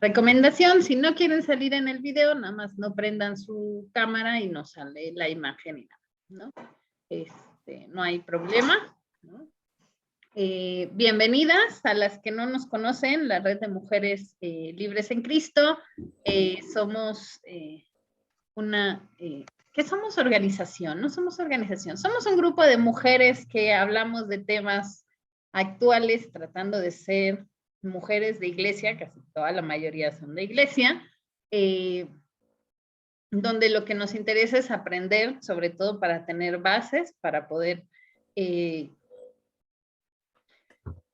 Recomendación, si no quieren salir en el video, nada más no prendan su cámara y no sale la imagen y nada, ¿no? No hay problema, ¿no? Bienvenidas a las que no nos conocen, la Red de Mujeres Libres en Cristo. Somos ¿qué somos? Organización, no somos organización, somos un grupo de mujeres que hablamos de temas actuales, tratando de ser mujeres de iglesia, casi toda la mayoría son de iglesia, donde lo que nos interesa es aprender, sobre todo para tener bases, para poder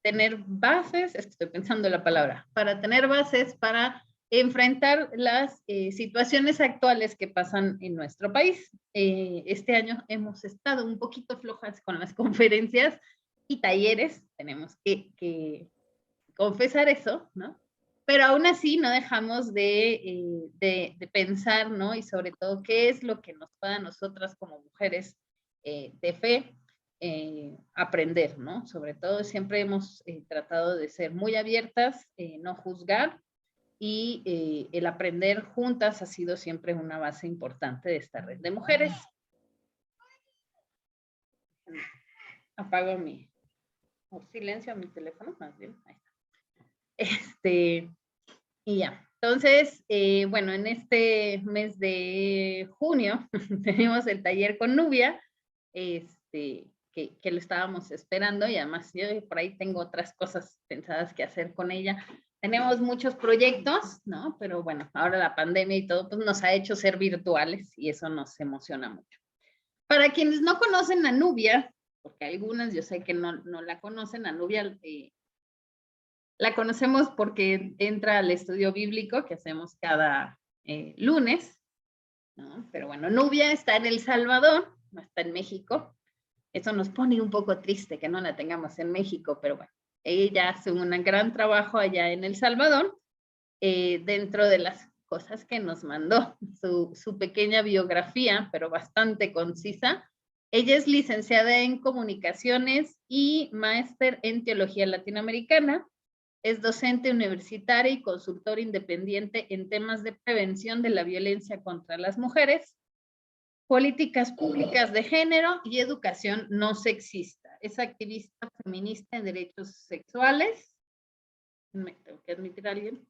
tener bases, es que estoy pensando la palabra, para tener bases para enfrentar las situaciones actuales que pasan en nuestro país. Este año hemos estado un poquito flojas con las conferencias y talleres, tenemos que confesar eso, ¿no? Pero aún así no dejamos de pensar, ¿no? Y sobre todo, ¿qué es lo que nos pueda a nosotras como mujeres de fe aprender, ¿no? Sobre todo siempre hemos tratado de ser muy abiertas, no juzgar, y el aprender juntas ha sido siempre una base importante de esta red de mujeres. Apago silencio a mi teléfono, más bien, ahí está. Y ya. Entonces, bueno, en este mes de junio tenemos el taller con Nubia, que lo estábamos esperando, y además yo por ahí tengo otras cosas pensadas que hacer con ella. Tenemos muchos proyectos, ¿no? Pero bueno, ahora la pandemia y todo, pues nos ha hecho ser virtuales y eso nos emociona mucho. Para quienes no conocen a Nubia, porque algunas yo sé que no la conocen, a Nubia la conocemos porque entra al estudio bíblico que hacemos cada lunes, ¿no? Pero bueno, Nubia está en El Salvador, no está en México. Eso nos pone un poco triste que no la tengamos en México, pero bueno, ella hace un gran trabajo allá en El Salvador, dentro de las cosas que nos mandó, su pequeña biografía, pero bastante concisa. Ella es licenciada en Comunicaciones y máster en Teología Latinoamericana. Es docente universitaria y consultor independiente en temas de prevención de la violencia contra las mujeres, políticas públicas de género y educación no sexista. Es activista feminista en derechos sexuales. Me tengo que admitir a alguien.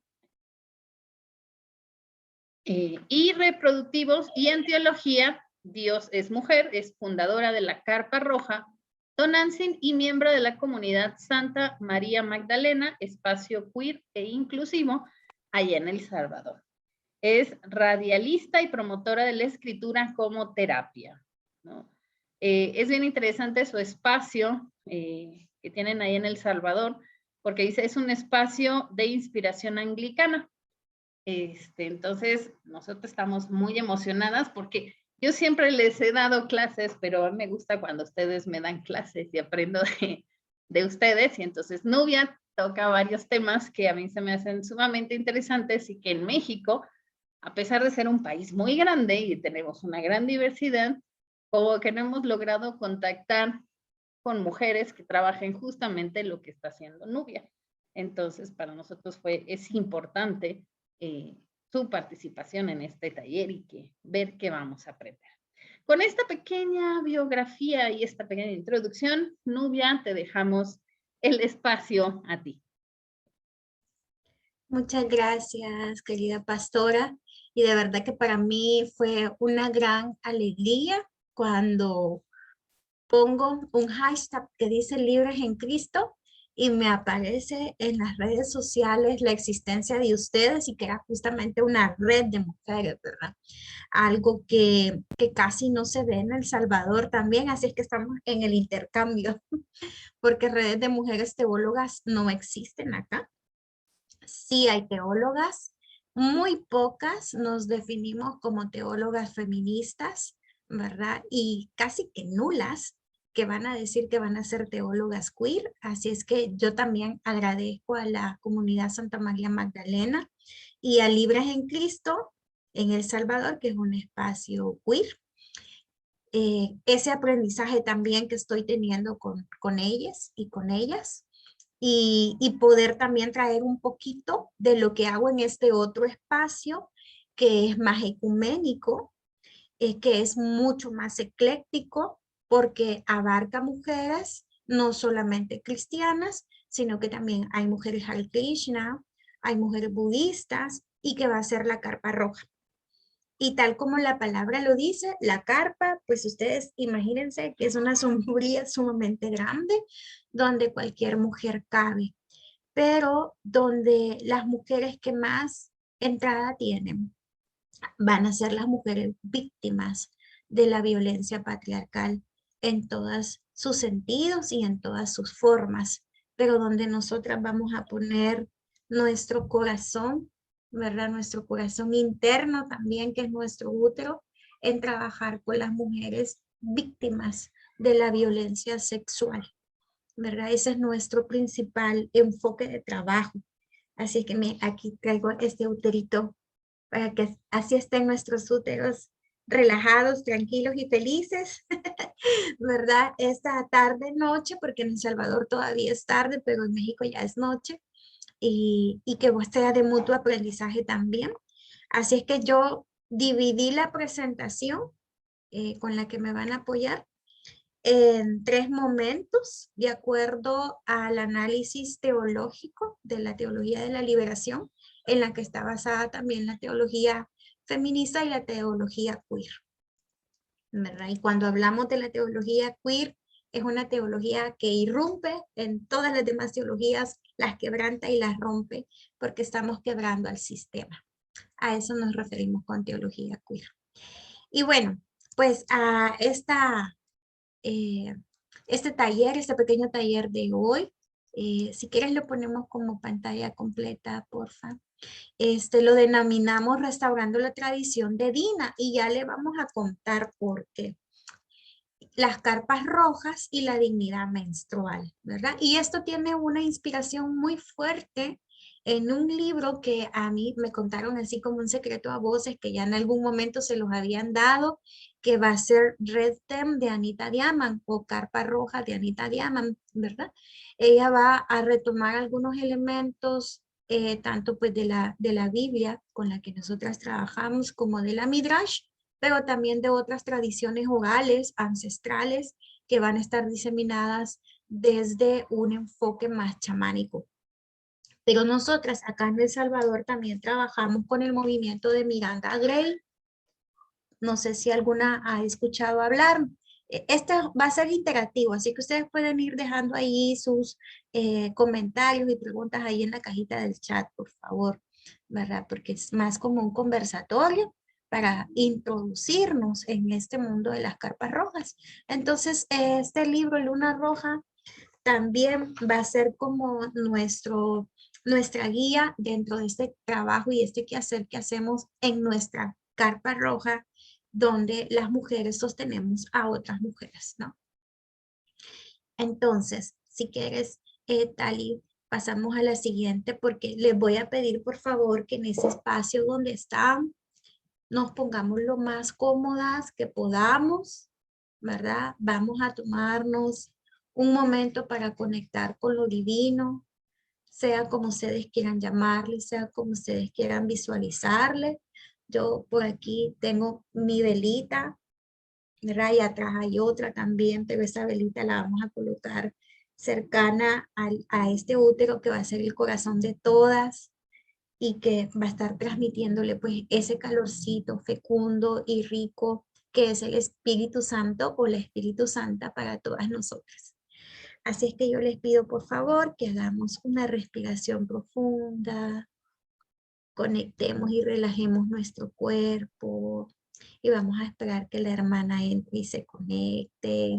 Y reproductivos, y en teología, Dios es mujer, es fundadora de la Carpa Roja, Tonantzin, y miembro de la comunidad Santa María Magdalena, espacio queer e inclusivo, allá en El Salvador. Es radialista y promotora de la escritura como terapia, ¿no? Es bien interesante su espacio que tienen ahí en El Salvador, porque dice, es un espacio de inspiración anglicana. Entonces, nosotros estamos muy emocionadas porque yo siempre les he dado clases, pero a mí me gusta cuando ustedes me dan clases y aprendo de ustedes. Y entonces Nubia toca varios temas que a mí se me hacen sumamente interesantes y que en México, a pesar de ser un país muy grande y tenemos una gran diversidad, como que no hemos logrado contactar con mujeres que trabajen justamente lo que está haciendo Nubia. Entonces, para nosotros es importante su participación en este taller y ver qué vamos a aprender. Con esta pequeña biografía y esta pequeña introducción, Nubia, te dejamos el espacio a ti. Muchas gracias, querida pastora. Y de verdad que para mí fue una gran alegría cuando pongo un hashtag que dice Libres en Cristo y me aparece en las redes sociales la existencia de ustedes y que era justamente una red de mujeres, ¿verdad? Algo que casi no se ve en El Salvador también, así es que estamos en el intercambio, porque redes de mujeres teólogas no existen acá. Sí hay teólogas, muy pocas nos definimos como teólogas feministas, ¿verdad? Y casi que nulas que van a decir que van a ser teólogas queer. Así es que yo también agradezco a la comunidad Santa María Magdalena y a Libres en Cristo en El Salvador, que es un espacio queer. Ese aprendizaje también que estoy teniendo con ellas y con ellas. y poder también traer un poquito de lo que hago en este otro espacio que es más ecuménico, que es mucho más ecléctico porque abarca mujeres no solamente cristianas, sino que también hay mujeres Hare Krishna, hay mujeres budistas y que va a ser la carpa roja. Y tal como la palabra lo dice, la carpa, pues ustedes imagínense que es una sombría sumamente grande donde cualquier mujer cabe, pero donde las mujeres que más entrada tienen van a ser las mujeres víctimas de la violencia patriarcal en todos sus sentidos y en todas sus formas, pero donde nosotras vamos a poner nuestro corazón, ¿verdad? Nuestro corazón interno también, que es nuestro útero, en trabajar con las mujeres víctimas de la violencia sexual, ¿verdad? Ese es nuestro principal enfoque de trabajo. Así que aquí traigo este uterito para que así estén nuestros úteros relajados, tranquilos y felices, ¿verdad? Esta tarde, noche, porque en El Salvador todavía es tarde, pero en México ya es noche, y que sea de mutuo aprendizaje también. Así es que yo dividí la presentación con la que me van a apoyar en 3 momentos, de acuerdo al análisis teológico de la teología de la liberación, en la que está basada también la teología feminista y la teología queer, ¿verdad? Y cuando hablamos de la teología queer, es una teología que irrumpe en todas las demás teologías, las quebranta y las rompe, porque estamos quebrando al sistema. A eso nos referimos con teología queer. Y bueno, pues a eh, este taller, este pequeño taller de hoy. Si quieres lo ponemos como pantalla completa, porfa. Lo denominamos Restaurando la Tradición de Dina y ya le vamos a contar por qué. Las carpas rojas y la dignidad menstrual, ¿verdad? Y esto tiene una inspiración muy fuerte en un libro que a mí me contaron así como un secreto a voces que ya en algún momento se los habían dado, que va a ser Red Tem de Anita Diamant o Carpa Roja de Anita Diamant, ¿verdad? Ella va a retomar algunos elementos tanto pues de la Biblia con la que nosotras trabajamos como de la Midrash, pero también de otras tradiciones orales, ancestrales, que van a estar diseminadas desde un enfoque más chamánico. Pero nosotras acá en El Salvador también trabajamos con el movimiento de Miranda Gray. No sé si alguna ha escuchado hablar. Este va a ser interactivo, así que ustedes pueden ir dejando ahí sus comentarios y preguntas ahí en la cajita del chat, por favor, ¿verdad? Porque es más como un conversatorio para introducirnos en este mundo de las carpas rojas. Entonces, este libro, Luna Roja, también va a ser como nuestra guía dentro de este trabajo y este quehacer que hacemos en nuestra carpa roja, donde las mujeres sostenemos a otras mujeres, ¿no? Entonces, si quieres, Tali, pasamos a la siguiente porque les voy a pedir, por favor, que en ese espacio donde están, nos pongamos lo más cómodas que podamos, ¿verdad? Vamos a tomarnos un momento para conectar con lo divino, sea como ustedes quieran llamarle, sea como ustedes quieran visualizarle. Yo por aquí tengo mi velita, ¿verdad? Y atrás hay otra también, pero esa velita la vamos a colocar cercana a este útero que va a ser el corazón de todas y que va a estar transmitiéndole pues ese calorcito fecundo y rico que es el Espíritu Santo o la Espíritu Santa para todas nosotras. Así es que yo les pido por favor que hagamos una respiración profunda, conectemos y relajemos nuestro cuerpo y vamos a esperar que la hermana entre y se conecte.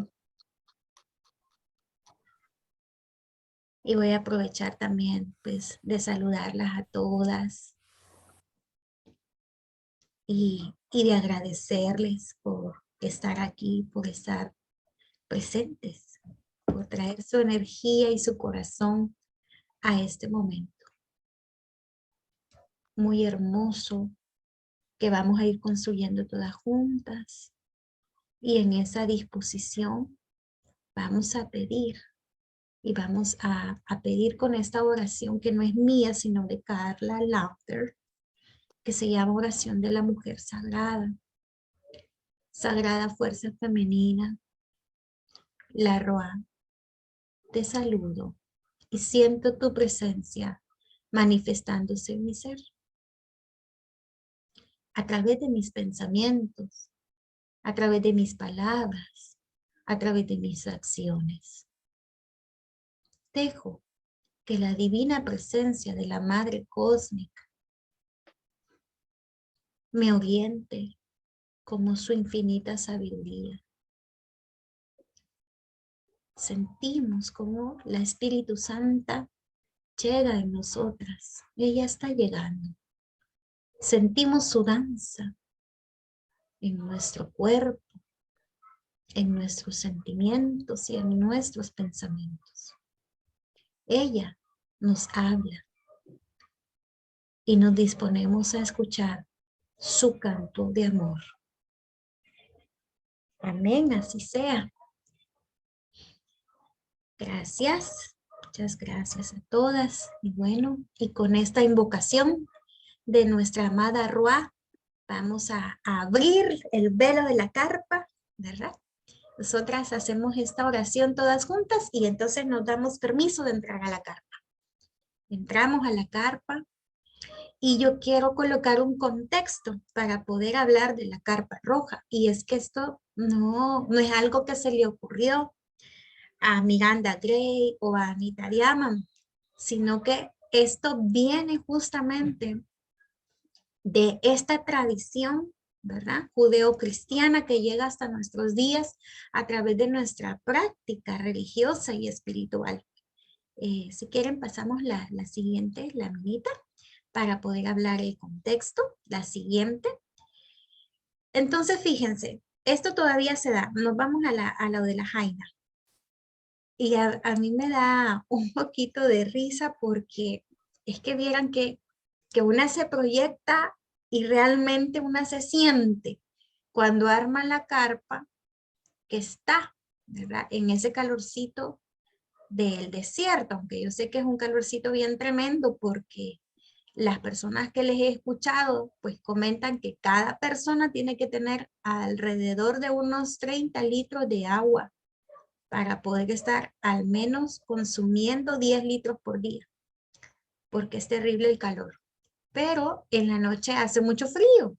Y voy a aprovechar también pues de saludarlas a todas y de agradecerles por estar aquí, por estar presentes, por traer su energía y su corazón a este momento muy hermoso que vamos a ir construyendo todas juntas. Y en esa disposición vamos a pedir Y vamos a pedir con esta oración que no es mía, sino de Carla Lauter, que se llama oración de la mujer sagrada. Sagrada fuerza femenina, la Roa, te saludo y siento tu presencia manifestándose en mi ser. A través de mis pensamientos, a través de mis palabras, a través de mis acciones. Dejo que la divina presencia de la Madre Cósmica me oriente como su infinita sabiduría. Sentimos como la Espíritu Santa llega en nosotras. Ella está llegando. Sentimos su danza en nuestro cuerpo, en nuestros sentimientos y en nuestros pensamientos. Ella nos habla y nos disponemos a escuchar su canto de amor. Amén, así sea. Gracias, muchas gracias a todas. Y bueno, y con esta invocación de nuestra amada Ruá, vamos a abrir el velo de la carpa, ¿verdad? Nosotras hacemos esta oración todas juntas y entonces nos damos permiso de entrar a la carpa. Entramos a la carpa y yo quiero colocar un contexto para poder hablar de la carpa roja. Y es que esto no es algo que se le ocurrió a Miranda Gray o a Anita Diamant, sino que esto viene justamente de esta tradición, ¿verdad? Judeo-cristiana que llega hasta nuestros días a través de nuestra práctica religiosa y espiritual. Si quieren pasamos la siguiente laminita para poder hablar el contexto, la siguiente. Entonces fíjense, esto todavía se da, nos vamos a lo de la Jaina. Y a mí me da un poquito de risa porque es que vieran que una se proyecta y realmente una se siente cuando arma la carpa que está, ¿verdad? En ese calorcito del desierto, aunque yo sé que es un calorcito bien tremendo porque las personas que les he escuchado pues comentan que cada persona tiene que tener alrededor de unos 30 litros de agua para poder estar al menos consumiendo 10 litros por día, porque es terrible el calor. Pero en la noche hace mucho frío.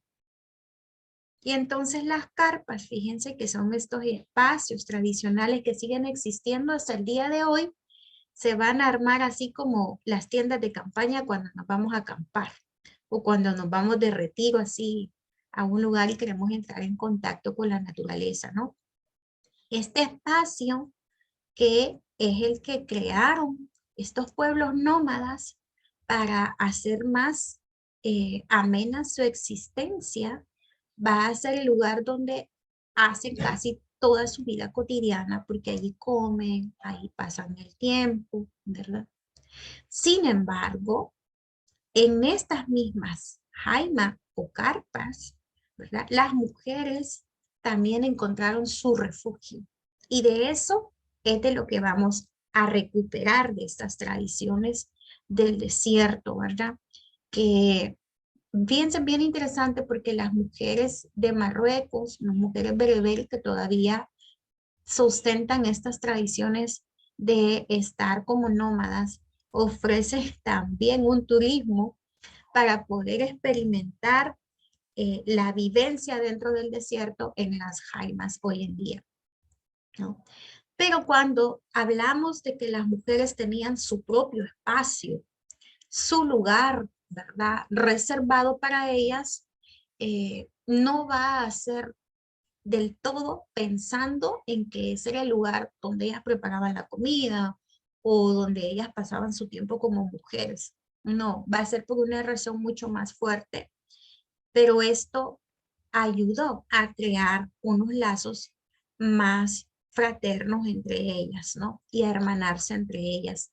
Y entonces las carpas, fíjense que son estos espacios tradicionales que siguen existiendo hasta el día de hoy, se van a armar así como las tiendas de campaña cuando nos vamos a acampar o cuando nos vamos de retiro así a un lugar y queremos entrar en contacto con la naturaleza, ¿no? Este espacio que es el que crearon estos pueblos nómadas para hacer más amena su existencia, va a ser el lugar donde hacen casi toda su vida cotidiana, porque allí comen, ahí pasan el tiempo, ¿verdad? Sin embargo, en estas mismas jaimas o carpas, ¿verdad? Las mujeres también encontraron su refugio. Y de eso es de lo que vamos a recuperar de estas tradiciones del desierto, ¿verdad? Que fíjense bien interesante porque las mujeres de Marruecos, las mujeres bereberes que todavía sustentan estas tradiciones de estar como nómadas, ofrecen también un turismo para poder experimentar la vivencia dentro del desierto en las jaimas hoy en día, ¿no? Pero cuando hablamos de que las mujeres tenían su propio espacio, su lugar, ¿verdad? Reservado para ellas, no va a ser del todo pensando en que ese era el lugar donde ellas preparaban la comida o donde ellas pasaban su tiempo como mujeres. No, va a ser por una razón mucho más fuerte, pero esto ayudó a crear unos lazos más fraternos entre ellas, ¿no? Y a hermanarse entre ellas.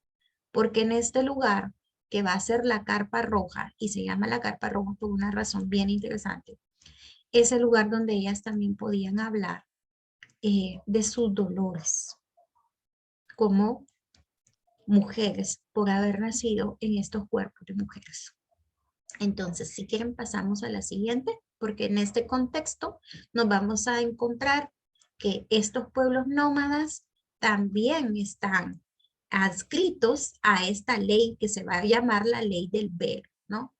Porque en este lugar, que va a ser la carpa roja, y se llama la carpa roja por una razón bien interesante, es el lugar donde ellas también podían hablar de sus dolores, como mujeres por haber nacido en estos cuerpos de mujeres. Entonces, si quieren, pasamos a la siguiente, porque en este contexto nos vamos a encontrar que estos pueblos nómadas también están adscritos a esta ley que se va a llamar la ley del velo, ¿no?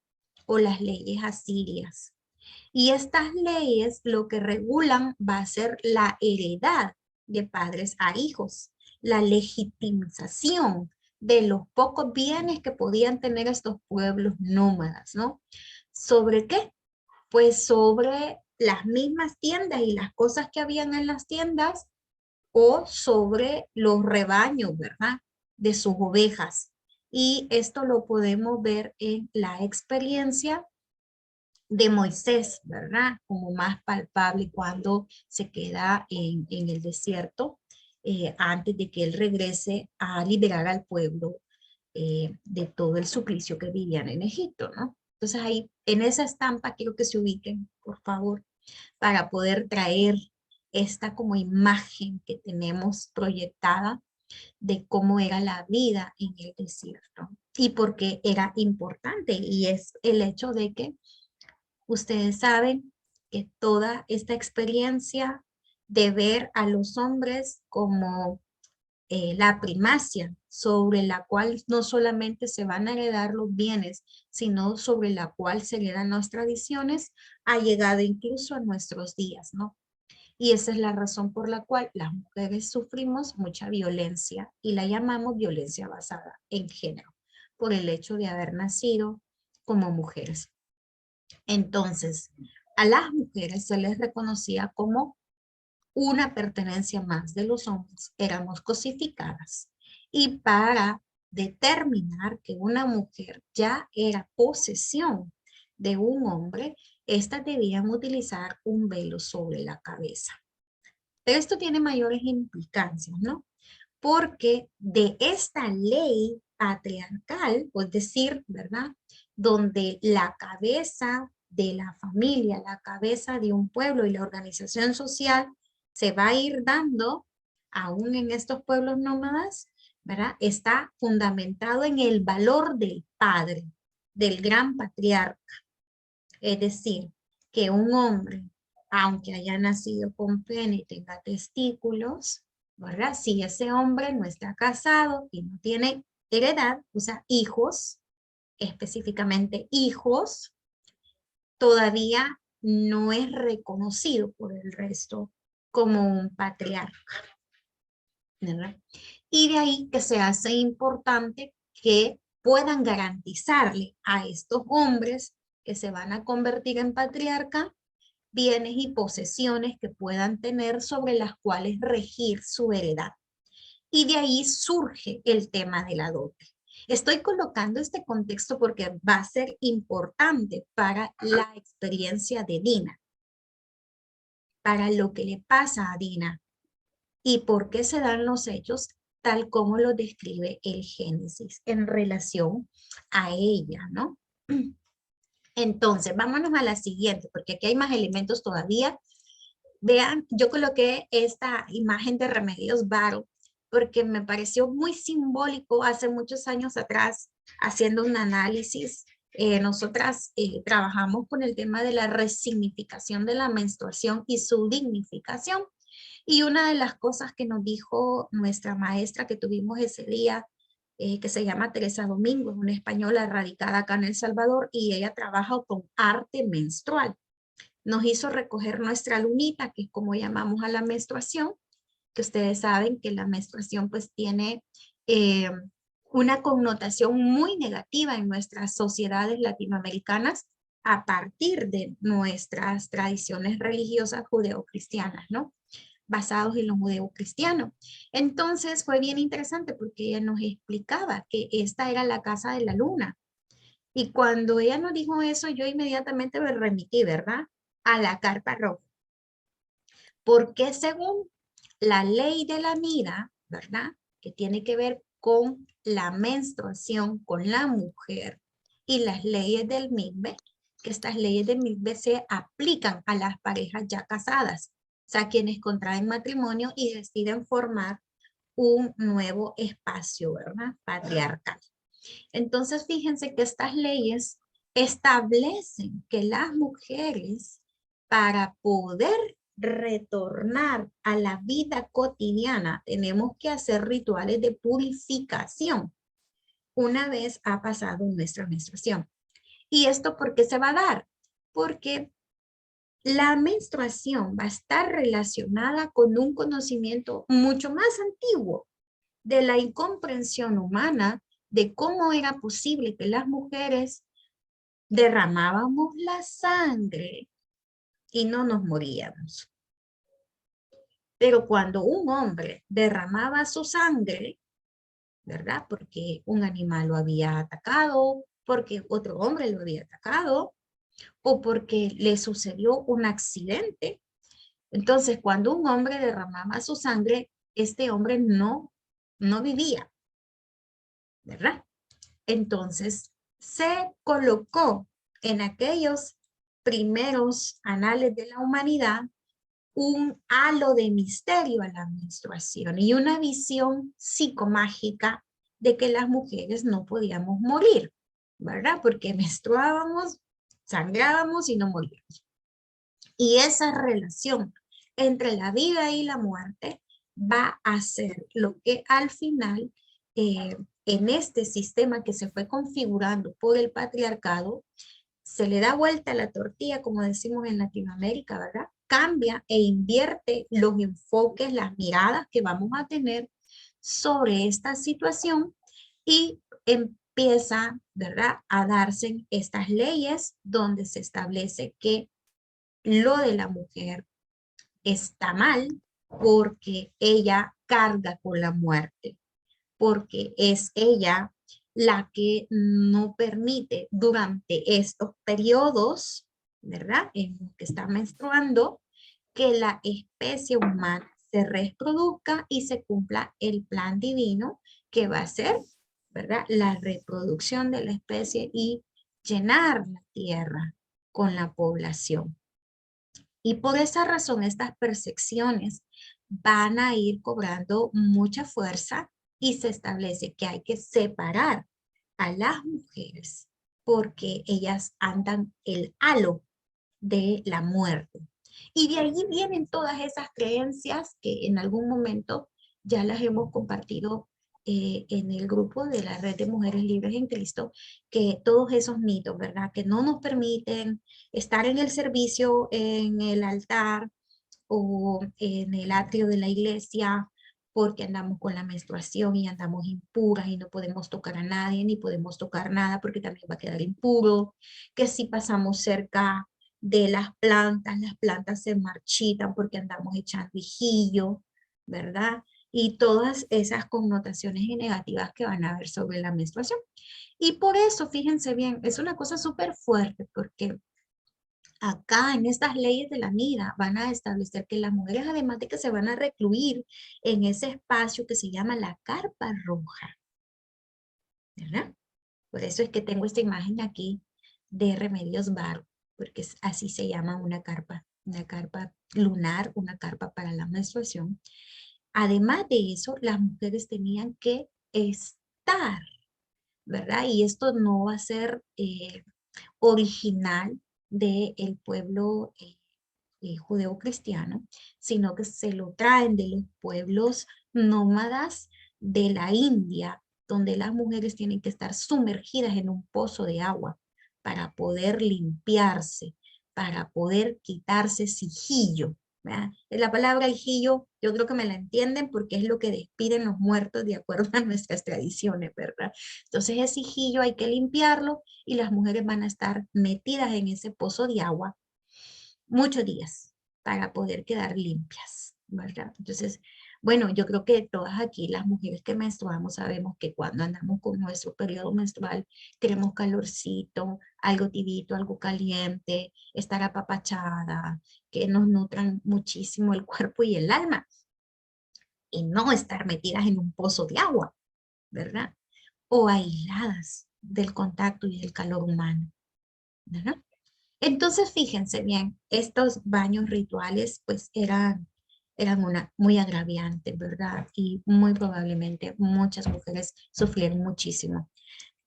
O las leyes asirias. Y estas leyes lo que regulan va a ser la heredad de padres a hijos, la legitimización de los pocos bienes que podían tener estos pueblos nómadas, ¿no? ¿Sobre qué? Pues sobre las mismas tiendas y las cosas que habían en las tiendas o sobre los rebaños, ¿verdad? De sus ovejas. Y esto lo podemos ver en la experiencia de Moisés, ¿verdad? Como más palpable cuando se queda en el desierto antes de que él regrese a liberar al pueblo de todo el suplicio que vivían en Egipto, ¿no? Entonces ahí, en esa estampa, quiero que se ubiquen, por favor, para poder traer esta como imagen que tenemos proyectada de cómo era la vida en el desierto y por qué era importante. Y es el hecho de que ustedes saben que toda esta experiencia de ver a los hombres como la primacia sobre la cual no solamente se van a heredar los bienes, sino sobre la cual se heredan las tradiciones, ha llegado incluso a nuestros días, ¿no? Y esa es la razón por la cual las mujeres sufrimos mucha violencia y la llamamos violencia basada en género, por el hecho de haber nacido como mujeres. Entonces, a las mujeres se les reconocía como una pertenencia más de los hombres, éramos cosificadas. Y para determinar que una mujer ya era posesión de un hombre, éstas debían utilizar un velo sobre la cabeza. Pero esto tiene mayores implicancias, ¿no? Porque de esta ley patriarcal, es decir, ¿verdad? Donde la cabeza de la familia, la cabeza de un pueblo y la organización social se va a ir dando, aún en estos pueblos nómadas, ¿verdad? Está fundamentado en el valor del padre, del gran patriarca. Es decir, que un hombre, aunque haya nacido con pene y tenga testículos, ¿verdad? Si ese hombre no está casado y no tiene heredad, o sea, hijos, específicamente hijos, todavía no es reconocido por el resto como un patriarca, ¿verdad? Y de ahí que se hace importante que puedan garantizarle a estos hombres que se van a convertir en patriarca bienes y posesiones que puedan tener sobre las cuales regir su heredad. Y de ahí surge el tema de la dote. Estoy colocando este contexto porque va a ser importante para la experiencia de Dina, para lo que le pasa a Dina y por qué se dan los hechos tal como lo describe el Génesis en relación a ella, ¿no? Entonces, vámonos a la siguiente, porque aquí hay más elementos todavía. Vean, yo coloqué esta imagen de Remedios Varo porque me pareció muy simbólico hace muchos años atrás, haciendo un análisis. Nosotras trabajamos con el tema de la resignificación de la menstruación y su dignificación. Y una de las cosas que nos dijo nuestra maestra que tuvimos ese día, que se llama Teresa Domingo, es una española radicada acá en El Salvador, y ella trabaja con arte menstrual. Nos hizo recoger nuestra lunita, que es como llamamos a la menstruación, que ustedes saben que la menstruación pues tiene una connotación muy negativa en nuestras sociedades latinoamericanas a partir de nuestras tradiciones religiosas judeocristianas, ¿no? Basados en lo judeocristiano. Entonces fue bien interesante porque ella nos explicaba que esta era la casa de la luna. Y cuando ella nos dijo eso, yo inmediatamente me remití, ¿verdad? A la carpa roja. Porque según la ley de la Mira, ¿verdad? Que tiene que ver con la menstruación, con la mujer y las leyes del MIGBE, que estas leyes del MIGBE se aplican a las parejas ya casadas, o sea, quienes contraen matrimonio y deciden formar un nuevo espacio, ¿verdad? Patriarcal. Entonces, fíjense que estas leyes establecen que las mujeres, para poder retornar a la vida cotidiana, tenemos que hacer rituales de purificación una vez ha pasado nuestra menstruación. ¿Y esto por qué se va a dar? Porque la menstruación va a estar relacionada con un conocimiento mucho más antiguo de la incomprensión humana de cómo era posible que las mujeres derramábamos la sangre y no nos moríamos. Pero cuando un hombre derramaba su sangre, ¿verdad? Porque un animal lo había atacado, porque otro hombre lo había atacado, o porque le sucedió un accidente. Entonces, cuando un hombre derramaba su sangre, este hombre no vivía, ¿verdad? Entonces, se colocó en aquellos primeros anales de la humanidad un halo de misterio a la menstruación y una visión psicomágica de que las mujeres no podíamos morir, ¿verdad? Porque menstruábamos, sangrábamos y no moríamos. Y esa relación entre la vida y la muerte va a ser lo que al final, en este sistema que se fue configurando por el patriarcado, se le da vuelta a la tortilla, como decimos en Latinoamérica, ¿verdad? Cambia e invierte los enfoques, las miradas que vamos a tener sobre esta situación y empieza, ¿verdad?, a darse estas leyes donde se establece que lo de la mujer está mal porque ella carga con la muerte, porque es ella la que no permite durante estos periodos, ¿verdad?, en los que está menstruando, que la especie humana se reproduzca y se cumpla el plan divino que va a ser, ¿verdad?, la reproducción de la especie y llenar la tierra con la población. Y por esa razón estas percepciones van a ir cobrando mucha fuerza y se establece que hay que separar a las mujeres porque ellas andan el halo de la muerte. Y de allí vienen todas esas creencias que en algún momento ya las hemos compartido en el grupo de la Red de Mujeres Libres en Cristo, que todos esos mitos, ¿verdad?, que no nos permiten estar en el servicio, en el altar o en el atrio de la iglesia, porque andamos con la menstruación y andamos impuras y no podemos tocar a nadie, ni podemos tocar nada porque también va a quedar impuro, que si pasamos cerca de las plantas se marchitan porque andamos echando hijillo, ¿verdad? Y todas esas connotaciones negativas que van a haber sobre la menstruación. Y por eso, fíjense bien, es una cosa súper fuerte porque acá en estas leyes de la NIDA van a establecer que las mujeres, además de que se van a recluir en ese espacio que se llama la carpa roja, ¿verdad? Por eso es que tengo esta imagen aquí de Remedios Varo, porque así se llama una carpa lunar, una carpa para la menstruación. Además de eso, las mujeres tenían que estar, ¿verdad? Y esto no va a ser original del pueblo judeo-cristiano, sino que se lo traen de los pueblos nómadas de la India, donde las mujeres tienen que estar sumergidas en un pozo de agua para poder limpiarse, para poder quitarse sigillo, ¿verdad? La palabra hijillo yo creo que me la entienden porque es lo que despiden los muertos de acuerdo a nuestras tradiciones, ¿verdad? Entonces ese sigillo hay que limpiarlo y las mujeres van a estar metidas en ese pozo de agua muchos días para poder quedar limpias, ¿verdad? Entonces, bueno, yo creo que todas aquí las mujeres que menstruamos sabemos que cuando andamos con nuestro periodo menstrual queremos calorcito, algo tibito, algo caliente, estar apapachada, que nos nutran muchísimo el cuerpo y el alma y no estar metidas en un pozo de agua, ¿verdad? O aisladas del contacto y del calor humano, ¿verdad? Entonces, fíjense bien, estos baños rituales pues eran eran muy agraviantes, ¿verdad? Y muy probablemente muchas mujeres sufrieron muchísimo.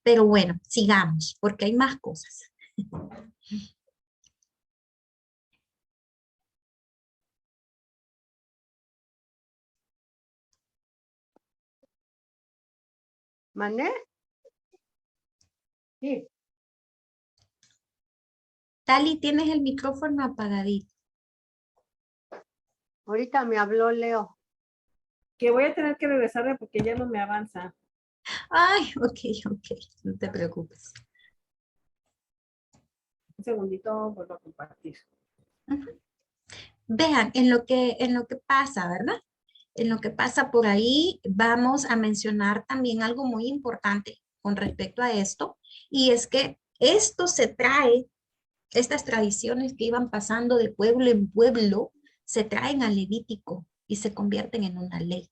Pero bueno, sigamos, porque hay más cosas. ¿Mané? Sí. Tali, tienes el micrófono apagadito. Ahorita me habló Leo. Que voy a tener que regresarme porque ya no me avanza. Ay, ok, no te preocupes. Un segundito, vuelvo a compartir. Vean, en lo que pasa, ¿verdad? En lo que pasa por ahí, vamos a mencionar también algo muy importante con respecto a esto, y es que esto se trae, estas tradiciones que iban pasando de pueblo en pueblo, se traen al Levítico y se convierten en una ley.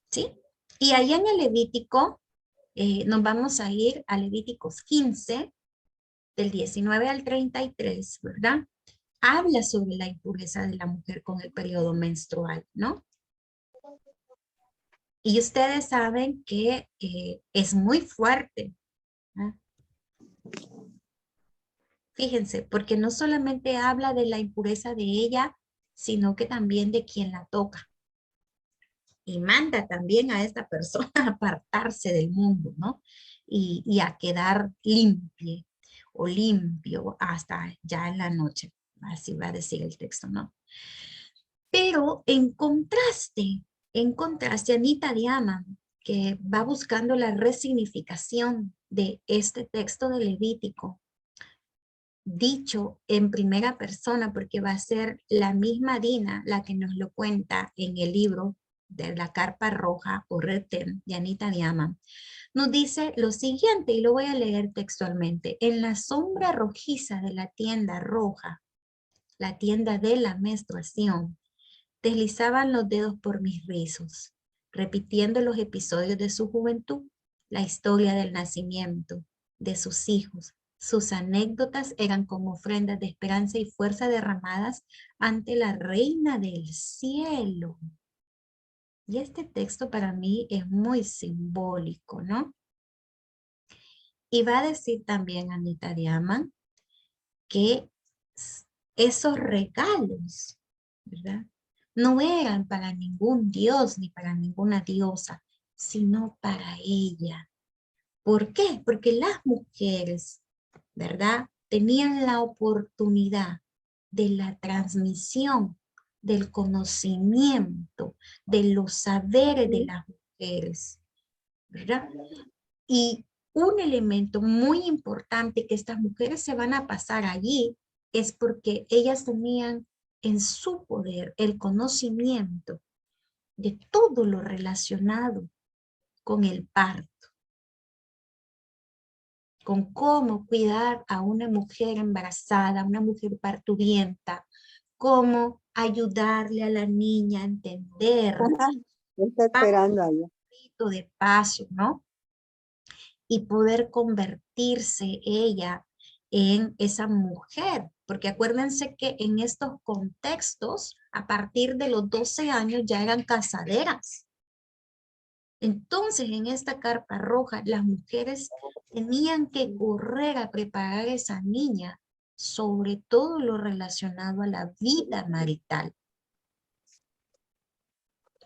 ¿Sí? Y allá en el Levítico, nos vamos a ir a Levíticos 15, del 19 al 33, ¿verdad? Habla sobre la impureza de la mujer con el periodo menstrual, ¿no? Y ustedes saben que es muy fuerte, ¿no? Fíjense, porque no solamente habla de la impureza de ella, sino que también de quien la toca. Y manda también a esta persona a apartarse del mundo, ¿no? Y a quedar limpio o limpio hasta ya en la noche. Así va a decir el texto, ¿no? Pero en contraste, Anita Diamant, que va buscando la resignificación de este texto de Levítico, dicho en primera persona, porque va a ser la misma Dina la que nos lo cuenta en el libro de la carpa roja o Retem de Anita Diamant, nos dice lo siguiente, y lo voy a leer textualmente. En la sombra rojiza de la tienda roja, la tienda de la menstruación, deslizaban los dedos por mis rizos, repitiendo los episodios de su juventud, la historia del nacimiento, de sus hijos. Sus anécdotas eran como ofrendas de esperanza y fuerza derramadas ante la reina del cielo. Y este texto para mí es muy simbólico, ¿no? Y va a decir también Anita Diamant que esos regalos, ¿verdad? No eran para ningún dios ni para ninguna diosa, sino para ella. ¿Por qué? Porque las mujeres, ¿verdad? Tenían la oportunidad de la transmisión del conocimiento, de los saberes de las mujeres, ¿verdad? Y un elemento muy importante que estas mujeres se van a pasar allí es porque ellas tenían en su poder el conocimiento de todo lo relacionado con el parto, con cómo cuidar a una mujer embarazada, una mujer parturienta, cómo ayudarle a la niña a entender Está esperando allá. de paso, ¿no? Y poder convertirse ella en esa mujer. Porque acuérdense que en estos contextos, a partir de los 12 años ya eran casaderas. Entonces, en esta carpa roja, las mujeres tenían que correr a preparar a esa niña, sobre todo lo relacionado a la vida marital.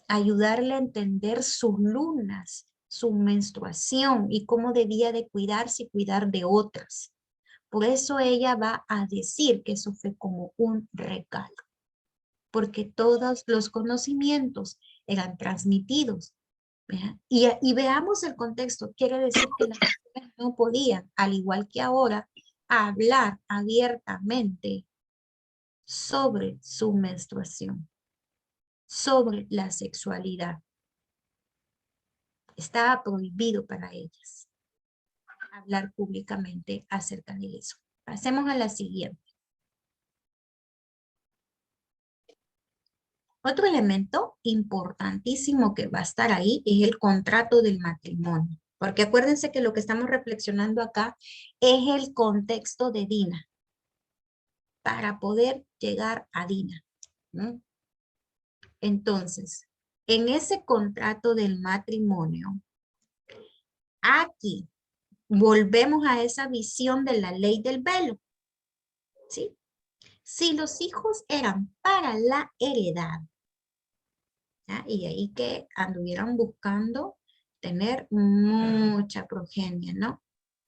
Ayudarle a entender sus lunas, su menstruación y cómo debía de cuidarse y cuidar de otras. Por eso ella va a decir que eso fue como un regalo, porque todos los conocimientos eran transmitidos. Y veamos el contexto. Quiere decir que las mujeres no podían, al igual que ahora, hablar abiertamente sobre su menstruación, sobre la sexualidad. Estaba prohibido para ellas hablar públicamente acerca de eso. Pasemos a la siguiente. Otro elemento importantísimo que va a estar ahí es el contrato del matrimonio. Porque acuérdense que lo que estamos reflexionando acá es el contexto de Dina. Para poder llegar a Dina. ¿no? Entonces, en ese contrato del matrimonio, aquí volvemos a esa visión de la ley del velo, ¿sí? Si los hijos eran para la heredad, ¿ya? Y ahí que anduvieran buscando tener mucha progenie, ¿no?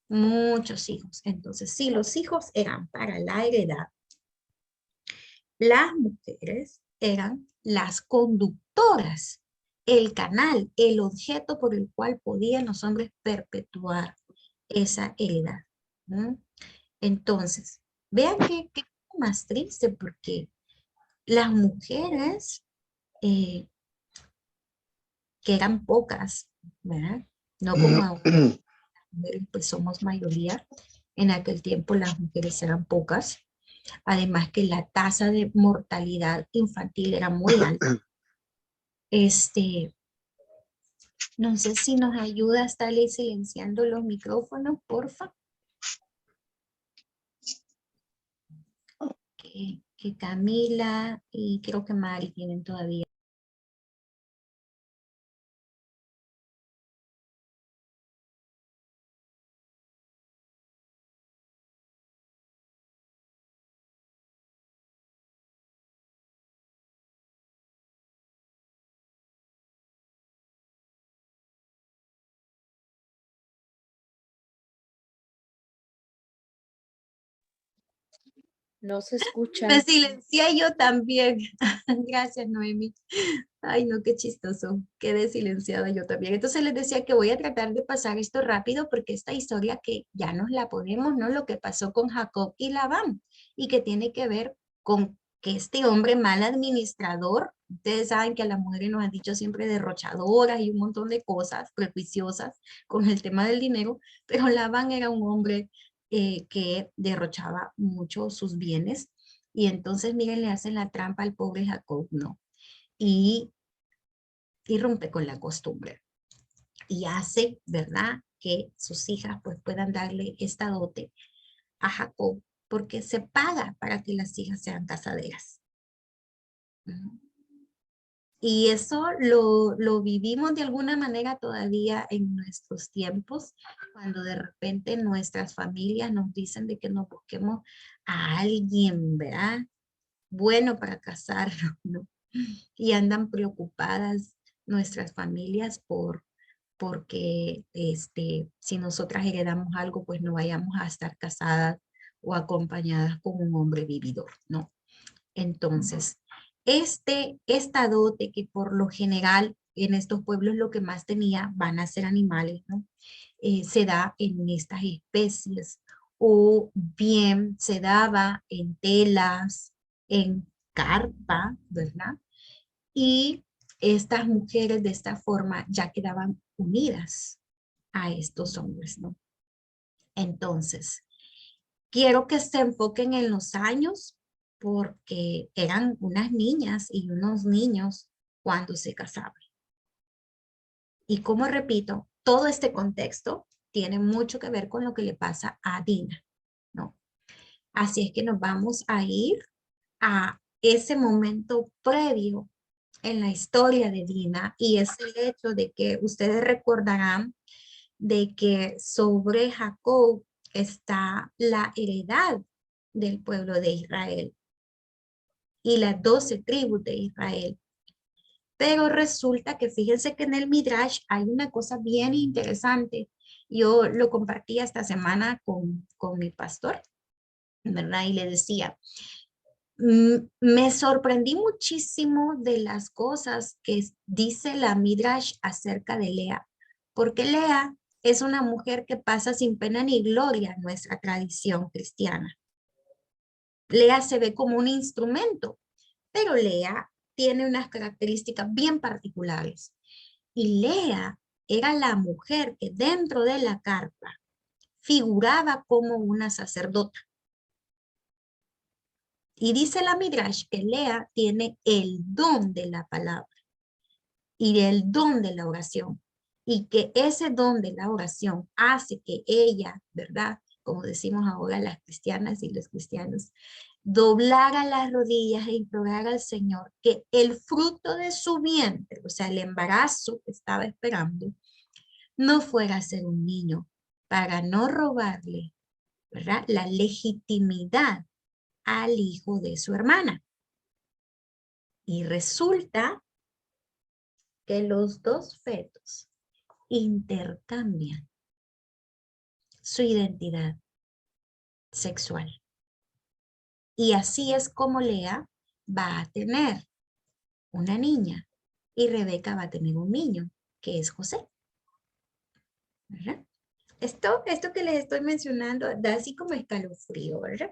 Muchos hijos. Entonces, si los hijos eran para la heredad, las mujeres eran las conductoras, el canal, el objeto por el cual podían los hombres perpetuar esa heredad, ¿no? Entonces, vean que más triste, porque las mujeres, que eran pocas, ¿verdad? No como ahora, las mujeres pues somos mayoría. En aquel tiempo las mujeres eran pocas. Además que la tasa de mortalidad infantil era muy alta. No sé si nos ayuda a estarle silenciando los micrófonos, porfa. Que Camila y creo que Mari tienen todavía. No se escucha. Me silencié yo también. Gracias, Noemi. Ay, no, qué chistoso. Quedé silenciada yo también. Entonces les decía que voy a tratar de pasar esto rápido porque esta historia que ya nos la ponemos, ¿no? Lo que pasó con Jacob y Labán y que tiene que ver con que este hombre mal administrador, ustedes saben que a las mujeres nos han dicho siempre derrochadoras y un montón de cosas prejuiciosas con el tema del dinero, pero Labán era un hombre que derrochaba mucho sus bienes y entonces miren, le hacen la trampa al pobre Jacob, ¿no? Y rompe con la costumbre y hace, ¿verdad?, que sus hijas pues puedan darle esta dote a Jacob porque se paga para que las hijas sean casaderas. Y eso lo vivimos de alguna manera todavía en nuestros tiempos, cuando de repente nuestras familias nos dicen de que nos busquemos a alguien, ¿verdad?, bueno para casarnos, ¿no? Y andan preocupadas nuestras familias porque si nosotras heredamos algo, pues no vayamos a estar casadas o acompañadas con un hombre vividor, ¿no? Entonces, esta dote que por lo general en estos pueblos lo que más tenía van a ser animales, ¿no? Se da en estas especies o bien se daba en telas, en carpa, ¿verdad? Y estas mujeres de esta forma ya quedaban unidas a estos hombres, ¿no? Entonces, quiero que se enfoquen en los años porque eran unas niñas y unos niños cuando se casaban. Y como repito, todo este contexto tiene mucho que ver con lo que le pasa a Dina, ¿no? Así es que nos vamos a ir a ese momento previo en la historia de Dina y es el hecho de que ustedes recordarán de que sobre Jacob está la heredad del pueblo de Israel y las 12 tribus de Israel. Pero resulta que fíjense que en el Midrash hay una cosa bien interesante. Yo lo compartí esta semana con mi pastor, ¿verdad? Y le decía, me sorprendí muchísimo de las cosas que dice la Midrash acerca de Lea, porque Lea es una mujer que pasa sin pena ni gloria en nuestra tradición cristiana. Lea se ve como un instrumento, pero Lea tiene unas características bien particulares. Y Lea era la mujer que dentro de la carpa figuraba como una sacerdota. Y dice la Midrash que Lea tiene el don de la palabra y el don de la oración. Y que ese don de la oración hace que ella, ¿verdad?, como decimos ahora las cristianas y los cristianos, doblara las rodillas e implorara al Señor que el fruto de su vientre, o sea, el embarazo que estaba esperando, no fuera a ser un niño, para no robarle, ¿verdad?, la legitimidad al hijo de su hermana. Y resulta que los dos fetos intercambian su identidad sexual. Y así es como Lea va a tener una niña y Rebeca va a tener un niño, que es José. ¿Verdad? Esto que les estoy mencionando da así como escalofrío, ¿verdad?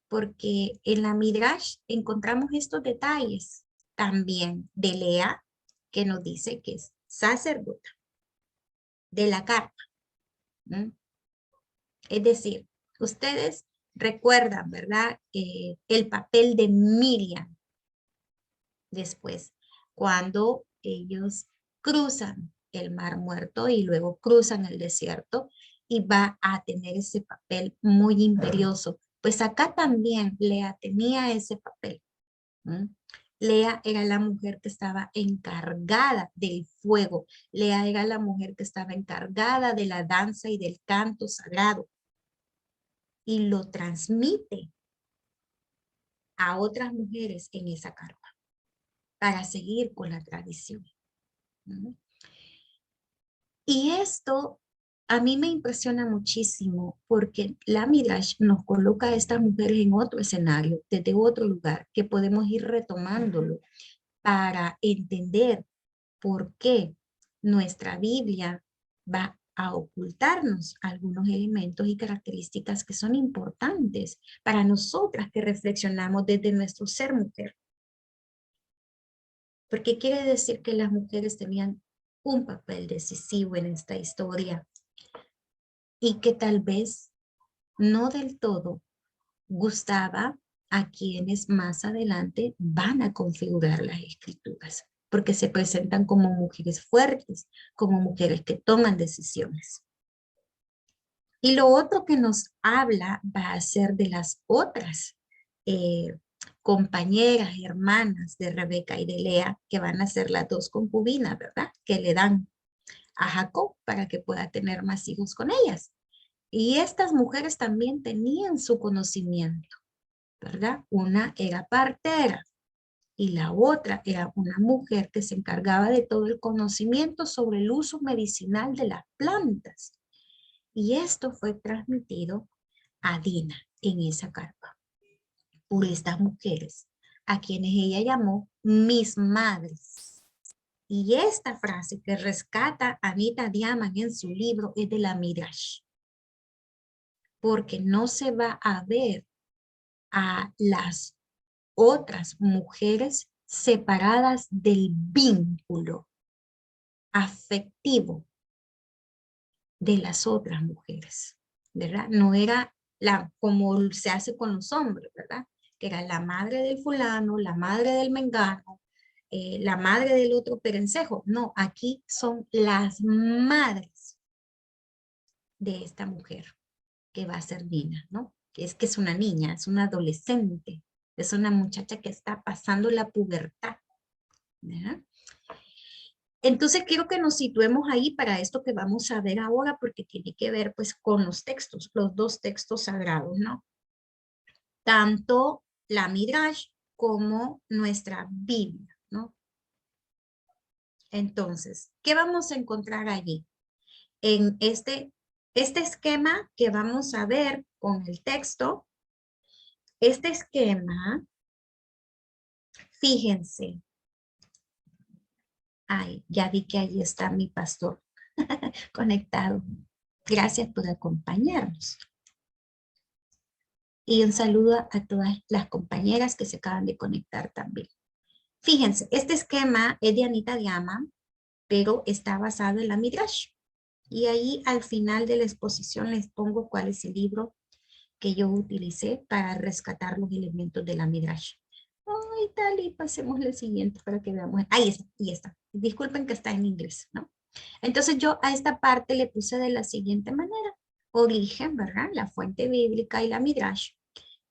Porque en la Midrash encontramos estos detalles también de Lea, que nos dice que es sacerdota de la carpa. ¿Mm? Es decir, ustedes recuerdan, ¿verdad? El papel de Miriam después, cuando ellos cruzan el Mar Muerto y luego cruzan el desierto, y va a tener ese papel muy imperioso. Pues acá también Lea tenía ese papel. ¿Mm? Lea era la mujer que estaba encargada del fuego. Lea era la mujer que estaba encargada de la danza y del canto sagrado. Y lo transmite a otras mujeres en esa carpa para seguir con la tradición. ¿No? Y esto a mí me impresiona muchísimo porque la Midrash nos coloca a estas mujeres en otro escenario, desde otro lugar, que podemos ir retomándolo para entender por qué nuestra Biblia va a ocultarnos algunos elementos y características que son importantes para nosotras que reflexionamos desde nuestro ser mujer. Porque quiere decir que las mujeres tenían un papel decisivo en esta historia y que tal vez no del todo gustaba a quienes más adelante van a configurar las escrituras, porque se presentan como mujeres fuertes, como mujeres que toman decisiones. Y lo otro que nos habla va a ser de las otras compañeras, hermanas de Rebeca y de Lea, que van a ser las dos concubinas, ¿verdad? Que le dan a Jacob para que pueda tener más hijos con ellas. Y estas mujeres también tenían su conocimiento, ¿verdad? Una era partera y la otra era una mujer que se encargaba de todo el conocimiento sobre el uso medicinal de las plantas. Y esto fue transmitido a Dina en esa carpa por estas mujeres, a quienes ella llamó mis madres. Y esta frase que rescata Anita Diamant en su libro es de la Midrash, porque no se va a ver a las otras mujeres separadas del vínculo afectivo de las otras mujeres, ¿verdad? No era como se hace con los hombres, ¿verdad? Que era la madre del fulano, la madre del mengano, la madre del otro perencejo. No, aquí son las madres de esta mujer que va a ser Dina, ¿no? Que es una niña, es una adolescente, es una muchacha que está pasando la pubertad, ¿verdad? Entonces quiero que nos situemos ahí para esto que vamos a ver ahora, porque tiene que ver pues con los textos, los dos textos sagrados, ¿no? Tanto la Midrash como nuestra Biblia, ¿no? Entonces, ¿qué vamos a encontrar allí? En este esquema que vamos a ver con el texto, este esquema, fíjense. Ay, ya vi que ahí está mi pastor conectado. Gracias por acompañarnos. Y un saludo a todas las compañeras que se acaban de conectar también. Fíjense, este esquema es de Anita Diamant, pero está basado en la Midrash. Y ahí al final de la exposición les pongo cuál es el libro que yo utilicé para rescatar los elementos de la Midrash. Ay, tal, y pasemos al siguiente para que veamos. Ahí está. Disculpen que está en inglés, ¿no? Entonces yo a esta parte le puse de la siguiente manera. Origen, ¿verdad? La fuente bíblica y la Midrash.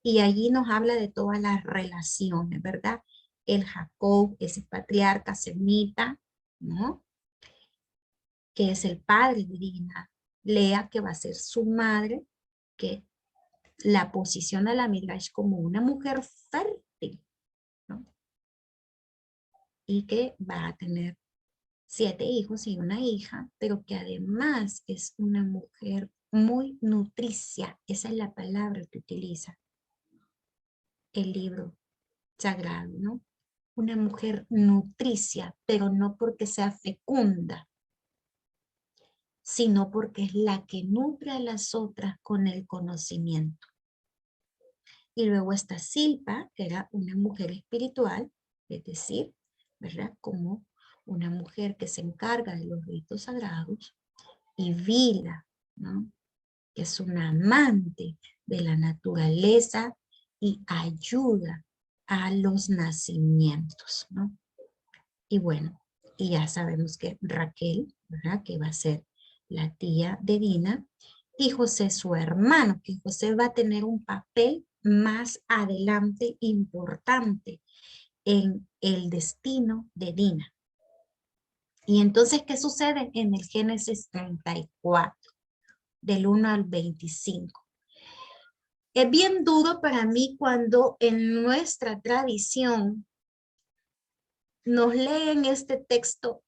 Y allí nos habla de todas las relaciones, ¿verdad? El Jacob, ese patriarca semita, ¿no? Que es el padre de Dina. Lea, que va a ser su madre, que la posiciona a la Midrash como una mujer fértil, ¿no? Y que va a tener 7 hijos y una hija, pero que además es una mujer muy nutricia. Esa es la palabra que utiliza el libro sagrado, ¿no? Una mujer nutricia, pero no porque sea fecunda, sino porque es la que nutre a las otras con el conocimiento. Y luego está Silpa, que era una mujer espiritual, es decir, ¿verdad? Como una mujer que se encarga de los ritos sagrados, y Vila, ¿no? Que es una amante de la naturaleza y ayuda a los nacimientos, ¿no? Y bueno, y ya sabemos que Raquel, ¿verdad? Que va a ser la tía de Dina, y José su hermano, que José va a tener un papel más adelante importante en el destino de Dina. Y entonces, ¿qué sucede en el Génesis 34, del 1 al 25? Es bien duro para mí cuando en nuestra tradición nos leen este texto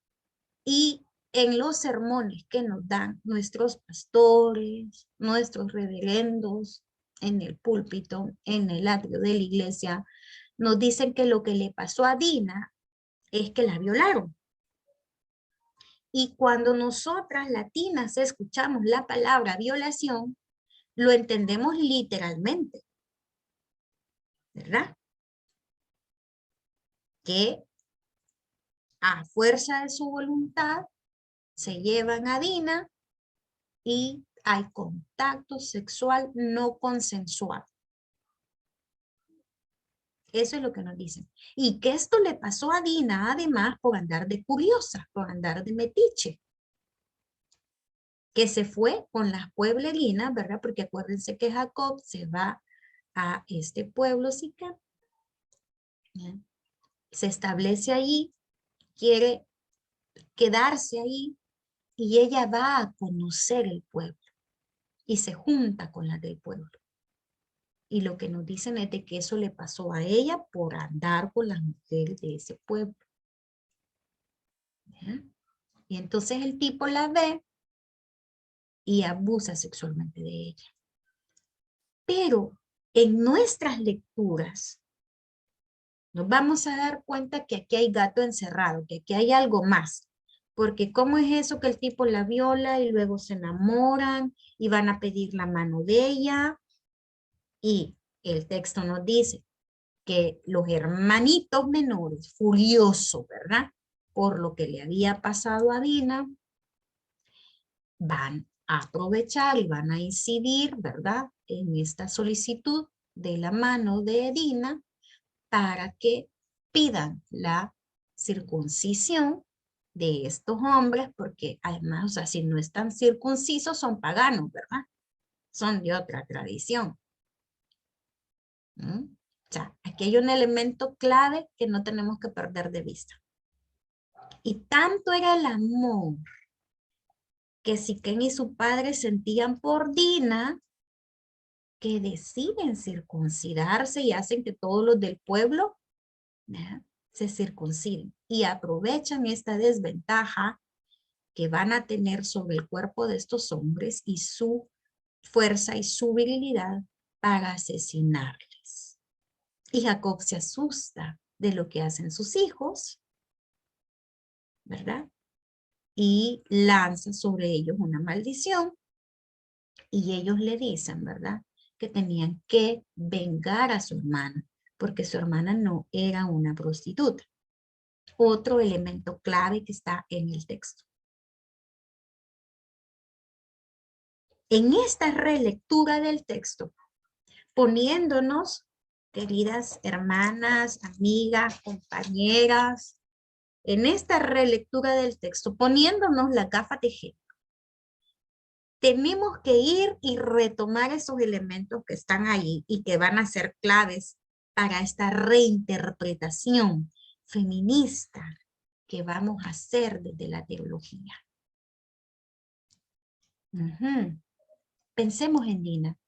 y en los sermones que nos dan nuestros pastores, nuestros reverendos en el púlpito, en el atrio de la iglesia, nos dicen que lo que le pasó a Dina es que la violaron. Y cuando nosotras latinas escuchamos la palabra violación, lo entendemos literalmente, ¿verdad? Que a fuerza de su voluntad se llevan a Dina y hay contacto sexual no consensuado. Eso es lo que nos dicen. Y que esto le pasó a Dina además por andar de curiosa, por andar de metiche. Que se fue con las pueblerinas, ¿verdad? Porque acuérdense que Jacob se va a este pueblo Siquem. Se establece allí, quiere quedarse ahí y ella va a conocer el pueblo y se junta con las del pueblo. Y lo que nos dicen es de que eso le pasó a ella por andar con las mujeres de ese pueblo. ¿Ya? Y entonces el tipo la ve y abusa sexualmente de ella. Pero en nuestras lecturas nos vamos a dar cuenta que aquí hay gato encerrado, que aquí hay algo más. Porque ¿cómo es eso que el tipo la viola y luego se enamoran y van a pedir la mano de ella? Y el texto nos dice que los hermanitos menores, furiosos, ¿verdad? Por lo que le había pasado a Dina, van a aprovechar y van a incidir, ¿verdad? En esta solicitud de la mano de Dina para que pidan la circuncisión de estos hombres, porque además, o sea, si no están circuncisos, son paganos, ¿verdad? Son de otra tradición. ¿Mm? O sea, aquí hay un elemento clave que no tenemos que perder de vista. Y tanto era el amor que Siquem y su padre sentían por Dina, que deciden circuncidarse y hacen que todos los del pueblo, ¿ya?, se circunciden. Y aprovechan esta desventaja que van a tener sobre el cuerpo de estos hombres y su fuerza y su virilidad para asesinarles. Y Jacob se asusta de lo que hacen sus hijos, ¿verdad? Y lanza sobre ellos una maldición. Y ellos le dicen, ¿verdad?, que tenían que vengar a su hermana, porque su hermana no era una prostituta. Otro elemento clave que está en el texto. En esta relectura del texto, poniéndonos, queridas hermanas, amigas, compañeras, en esta relectura del texto, poniéndonos la gafa de género, tenemos que ir y retomar esos elementos que están ahí y que van a ser claves para esta reinterpretación feminista que vamos a hacer desde la teología. Pensemos en Dina,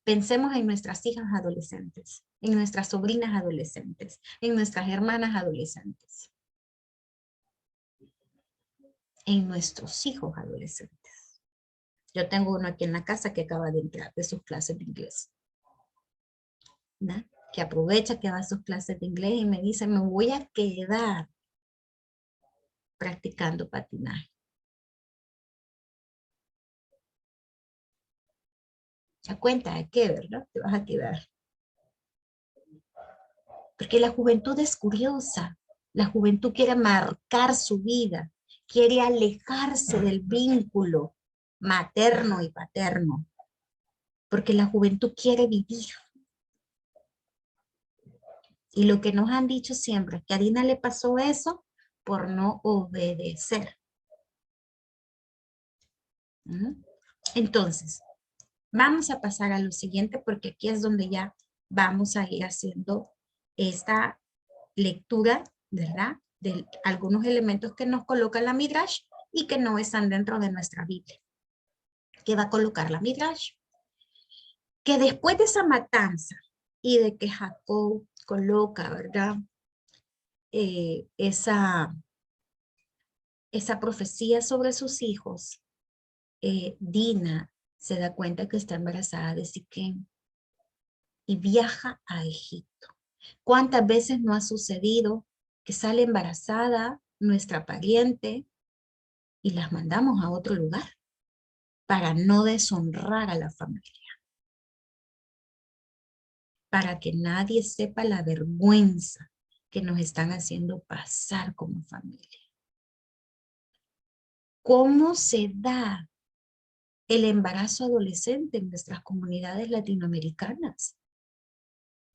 pensemos en nuestras hijas adolescentes, en nuestras sobrinas adolescentes, en nuestras hermanas adolescentes, en nuestros hijos adolescentes. Yo tengo uno aquí en la casa que acaba de entrar de sus clases de inglés, ¿no? Que aprovecha que va a sus clases de inglés y me dice, me voy a quedar practicando patinaje. ¿Se cuenta de qué, verdad? Te vas a quedar. Porque la juventud es curiosa. La juventud quiere marcar su vida. Quiere alejarse del vínculo materno y paterno. Porque la juventud quiere vivir. Y lo que nos han dicho siempre, que a Dina le pasó eso por no obedecer. Entonces, vamos a pasar a lo siguiente porque aquí es donde ya vamos a ir haciendo esta lectura, ¿verdad? De algunos elementos que nos coloca la Midrash y que no están dentro de nuestra Biblia. ¿Qué va a colocar la Midrash? Que después de esa matanza y de que Jacob coloca, ¿verdad? Esa profecía sobre sus hijos, Dina se da cuenta que está embarazada de Siquem y viaja a Egipto. ¿Cuántas veces no ha sucedido que sale embarazada nuestra pariente y las mandamos a otro lugar para no deshonrar a la familia? Para que nadie sepa la vergüenza que nos están haciendo pasar como familia. ¿Cómo se da el embarazo adolescente en nuestras comunidades latinoamericanas?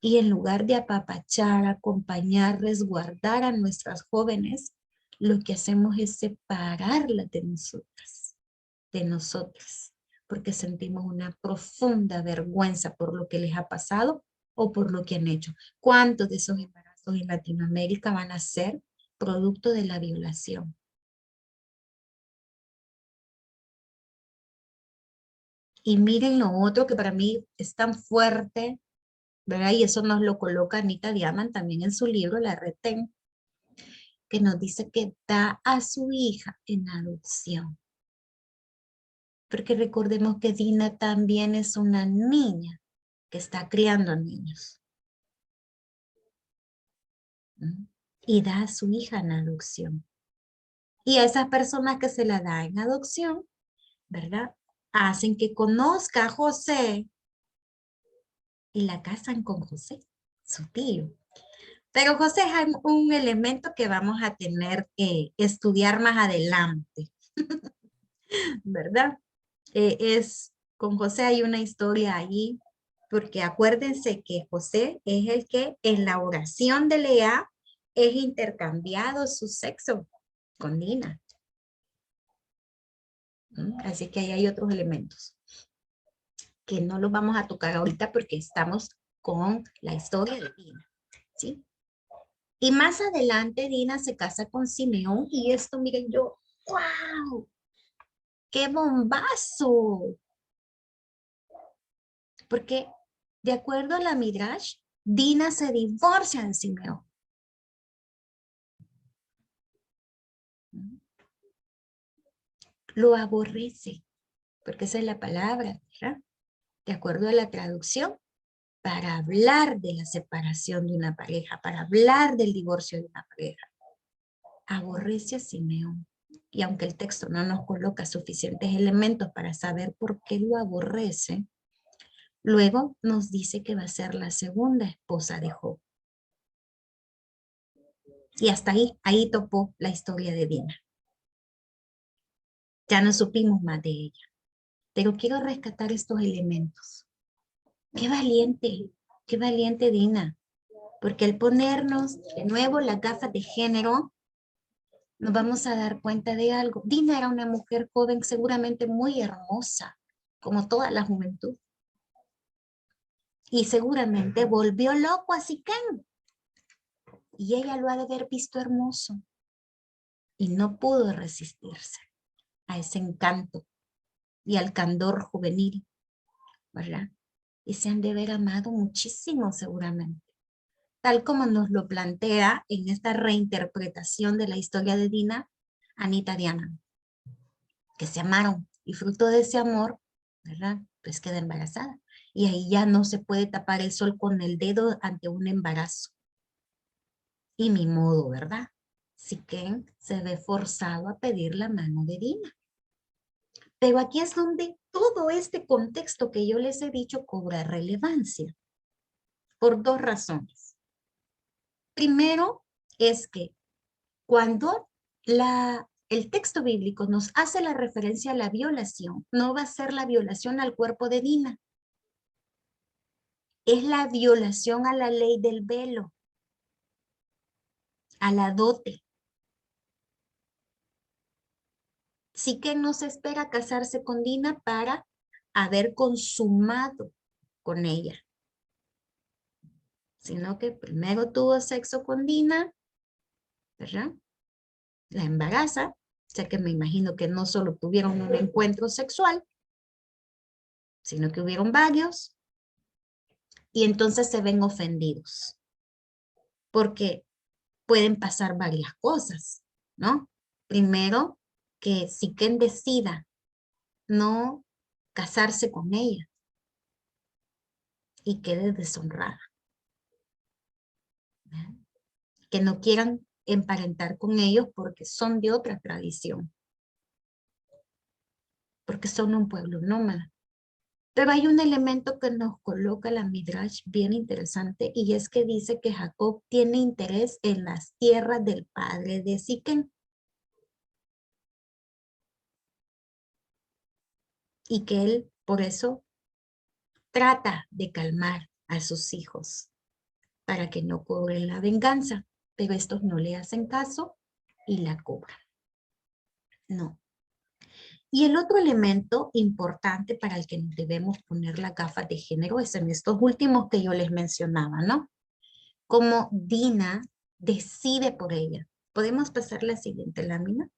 Y en lugar de apapachar, acompañar, resguardar a nuestras jóvenes, lo que hacemos es separarlas de nosotras, porque sentimos una profunda vergüenza por lo que les ha pasado o por lo que han hecho. ¿Cuántos de esos embarazos en Latinoamérica van a ser producto de la violación? Y miren lo otro que para mí es tan fuerte, ¿verdad? Y eso nos lo coloca Anita Diamant también en su libro, La Retén, que nos dice que da a su hija en adopción. Porque recordemos que Dina también es una niña que está criando niños. Y da a su hija en adopción. Y a esas personas que se la da en adopción, ¿verdad? Hacen que conozca a José y la casan con José, su tío. Pero José es un elemento que vamos a tener que estudiar más adelante, ¿verdad? Con José hay una historia allí, porque acuérdense que José es el que en la oración de Lea es intercambiado su sexo con Dina. Así que ahí hay otros elementos que no los vamos a tocar ahorita porque estamos con la historia de Dina, ¿sí? Y más adelante Dina se casa con Simeón y esto, miren yo, ¡wow! ¡Qué bombazo! Porque de acuerdo a la Midrash, Dina se divorcia de Simeón. Lo aborrece, porque esa es la palabra, ¿verdad? De acuerdo a la traducción, para hablar de la separación de una pareja, para hablar del divorcio de una pareja. Aborrece a Simeón. Y aunque el texto no nos coloca suficientes elementos para saber por qué lo aborrece, luego nos dice que va a ser la segunda esposa de Job. Y hasta ahí topó la historia de Dina. Ya no supimos más de ella. Pero quiero rescatar estos elementos. Qué valiente Dina. Porque al ponernos de nuevo las gafas de género, nos vamos a dar cuenta de algo. Dina era una mujer joven, seguramente muy hermosa, como toda la juventud. Y seguramente volvió loco a Siquén. Y ella lo ha de haber visto hermoso. Y no pudo resistirse a ese encanto y al candor juvenil, ¿verdad? Y se han de haber amado muchísimo seguramente. Tal como nos lo plantea en esta reinterpretación de la historia de Dina, Anita Diana, que se amaron y fruto de ese amor, ¿verdad? Pues queda embarazada. Y ahí ya no se puede tapar el sol con el dedo ante un embarazo. Y ni modo, ¿verdad? Siquén se ve forzado a pedir la mano de Dina. Pero aquí es donde todo este contexto que yo les he dicho cobra relevancia. Por dos razones. Primero es que cuando el texto bíblico nos hace la referencia a la violación, no va a ser la violación al cuerpo de Dina. Es la violación a la ley del velo, a la dote. Sí que no se espera casarse con Dina para haber consumado con ella, sino que primero tuvo sexo con Dina, ¿verdad? La embaraza, o sea que me imagino que no solo tuvieron un encuentro sexual, sino que hubieron varios, y entonces se ven ofendidos, porque pueden pasar varias cosas, ¿no? Primero, que Siquén decida no casarse con ella y quede deshonrada. ¿Verdad? Que no quieran emparentar con ellos porque son de otra tradición, porque son un pueblo nómada. Pero hay un elemento que nos coloca la Midrash bien interesante y es que dice que Jacob tiene interés en las tierras del padre de Siquén. Y que él por eso trata de calmar a sus hijos para que no cobren la venganza, pero estos no le hacen caso y la cobran. No. Y el otro elemento importante para el que nos debemos poner las gafas de género es en estos últimos que yo les mencionaba, ¿no? Como Dina decide por ella. Podemos pasar la siguiente lámina,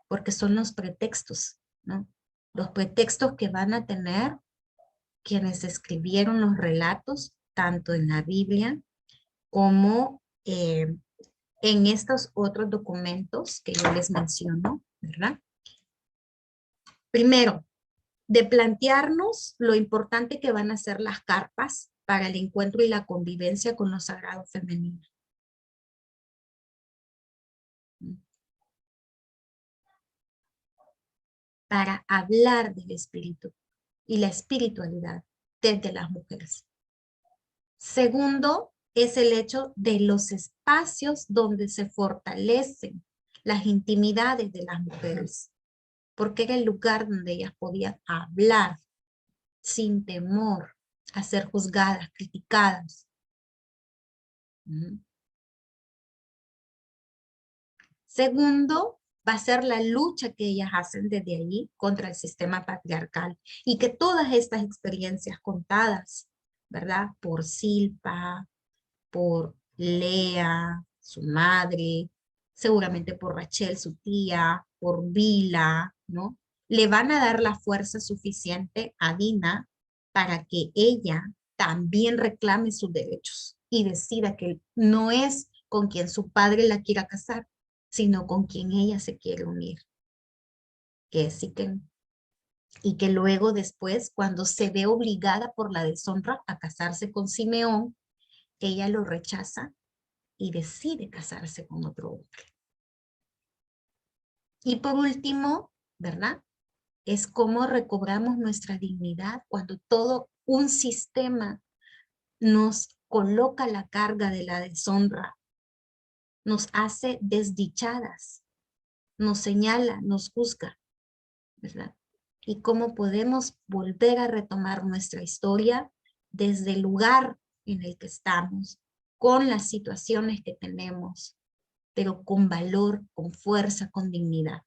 porque son los pretextos, ¿no? Los pretextos que van a tener quienes escribieron los relatos, tanto en la Biblia como en estos otros documentos que yo les menciono, ¿verdad? Primero, de plantearnos lo importante que van a ser las carpas para el encuentro y la convivencia con lo sagrado femenino. Para hablar del espíritu y la espiritualidad desde las mujeres. Segundo, es el hecho de los espacios donde se fortalecen las intimidades de las mujeres, porque era el lugar donde ellas podían hablar sin temor a ser juzgadas, criticadas. Segundo, va a ser la lucha que ellas hacen desde allí contra el sistema patriarcal y que todas estas experiencias contadas, ¿verdad? Por Silpa, por Lea, su madre, seguramente por Rachel, su tía, por Bila, ¿no? Le van a dar la fuerza suficiente a Dina para que ella también reclame sus derechos y decida que no es con quien su padre la quiera casar, sino con quien ella se quiere unir, que es Siquén. Y que luego después, cuando se ve obligada por la deshonra a casarse con Simeón, ella lo rechaza y decide casarse con otro hombre. Y por último, ¿verdad? Es cómo recobramos nuestra dignidad cuando todo un sistema nos coloca la carga de la deshonra, nos hace desdichadas, nos señala, nos juzga, ¿verdad? Y cómo podemos volver a retomar nuestra historia desde el lugar en el que estamos, con las situaciones que tenemos, pero con valor, con fuerza, con dignidad.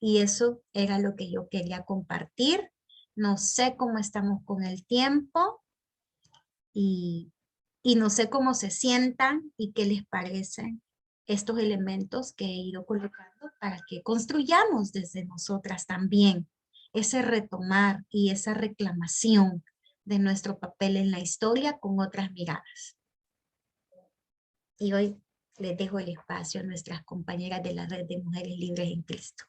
Y eso era lo que yo quería compartir. No sé cómo estamos con el tiempo y, y no sé cómo se sientan y qué les parecen estos elementos que he ido colocando para que construyamos desde nosotras también ese retomar y esa reclamación de nuestro papel en la historia con otras miradas. Y hoy les dejo el espacio a nuestras compañeras de la Red de Mujeres Libres en Cristo.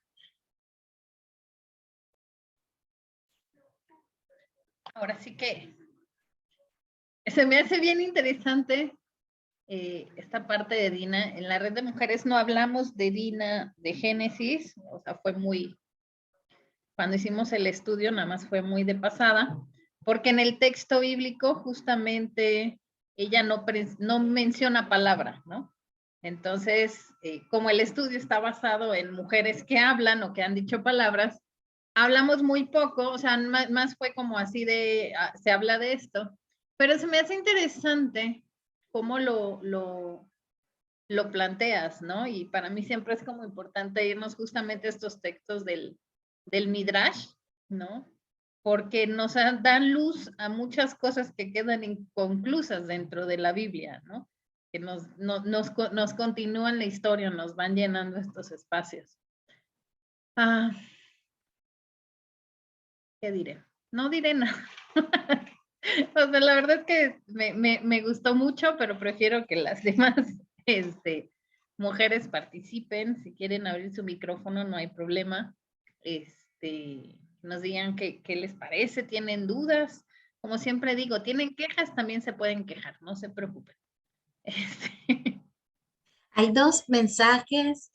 Ahora sí que se me hace bien interesante esta parte de Dina. En la Red de Mujeres no hablamos de Dina de Génesis, o sea, fue muy, cuando hicimos el estudio nada más fue muy de pasada, porque en el texto bíblico justamente ella no menciona palabra, ¿no? Entonces, como el estudio está basado en mujeres que hablan o que han dicho palabras, hablamos muy poco, o sea, más fue como así de, se habla de esto, pero se me hace interesante cómo lo planteas, ¿no? Y para mí siempre es como importante irnos justamente a estos textos del Midrash, ¿no? Porque nos dan luz a muchas cosas que quedan inconclusas dentro de la Biblia, ¿no? Que nos continúan la historia, nos van llenando estos espacios. ¿Qué diré? No diré nada. O sea, la verdad es que me gustó mucho, pero prefiero que las demás mujeres participen. Si quieren abrir su micrófono, no hay problema. Nos digan qué les parece, tienen dudas. Como siempre digo, tienen quejas, también se pueden quejar, no se preocupen. Hay dos mensajes,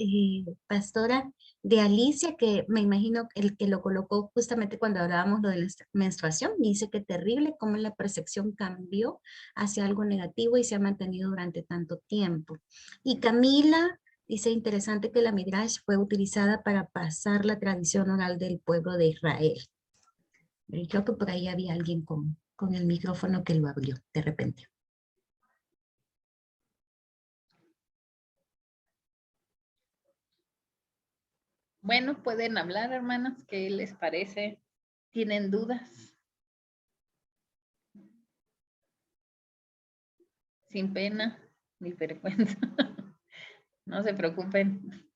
pastora, de Alicia, que me imagino el que lo colocó justamente cuando hablábamos lo de la menstruación. Dice que terrible cómo la percepción cambió hacia algo negativo y se ha mantenido durante tanto tiempo. Y Camila dice, interesante que la Midrash fue utilizada para pasar la tradición oral del pueblo de Israel. Y creo que por ahí había alguien con el micrófono que lo abrió de repente. Bueno, pueden hablar, hermanas, ¿qué les parece? ¿Tienen dudas? Sin pena ni vergüenza. No se preocupen.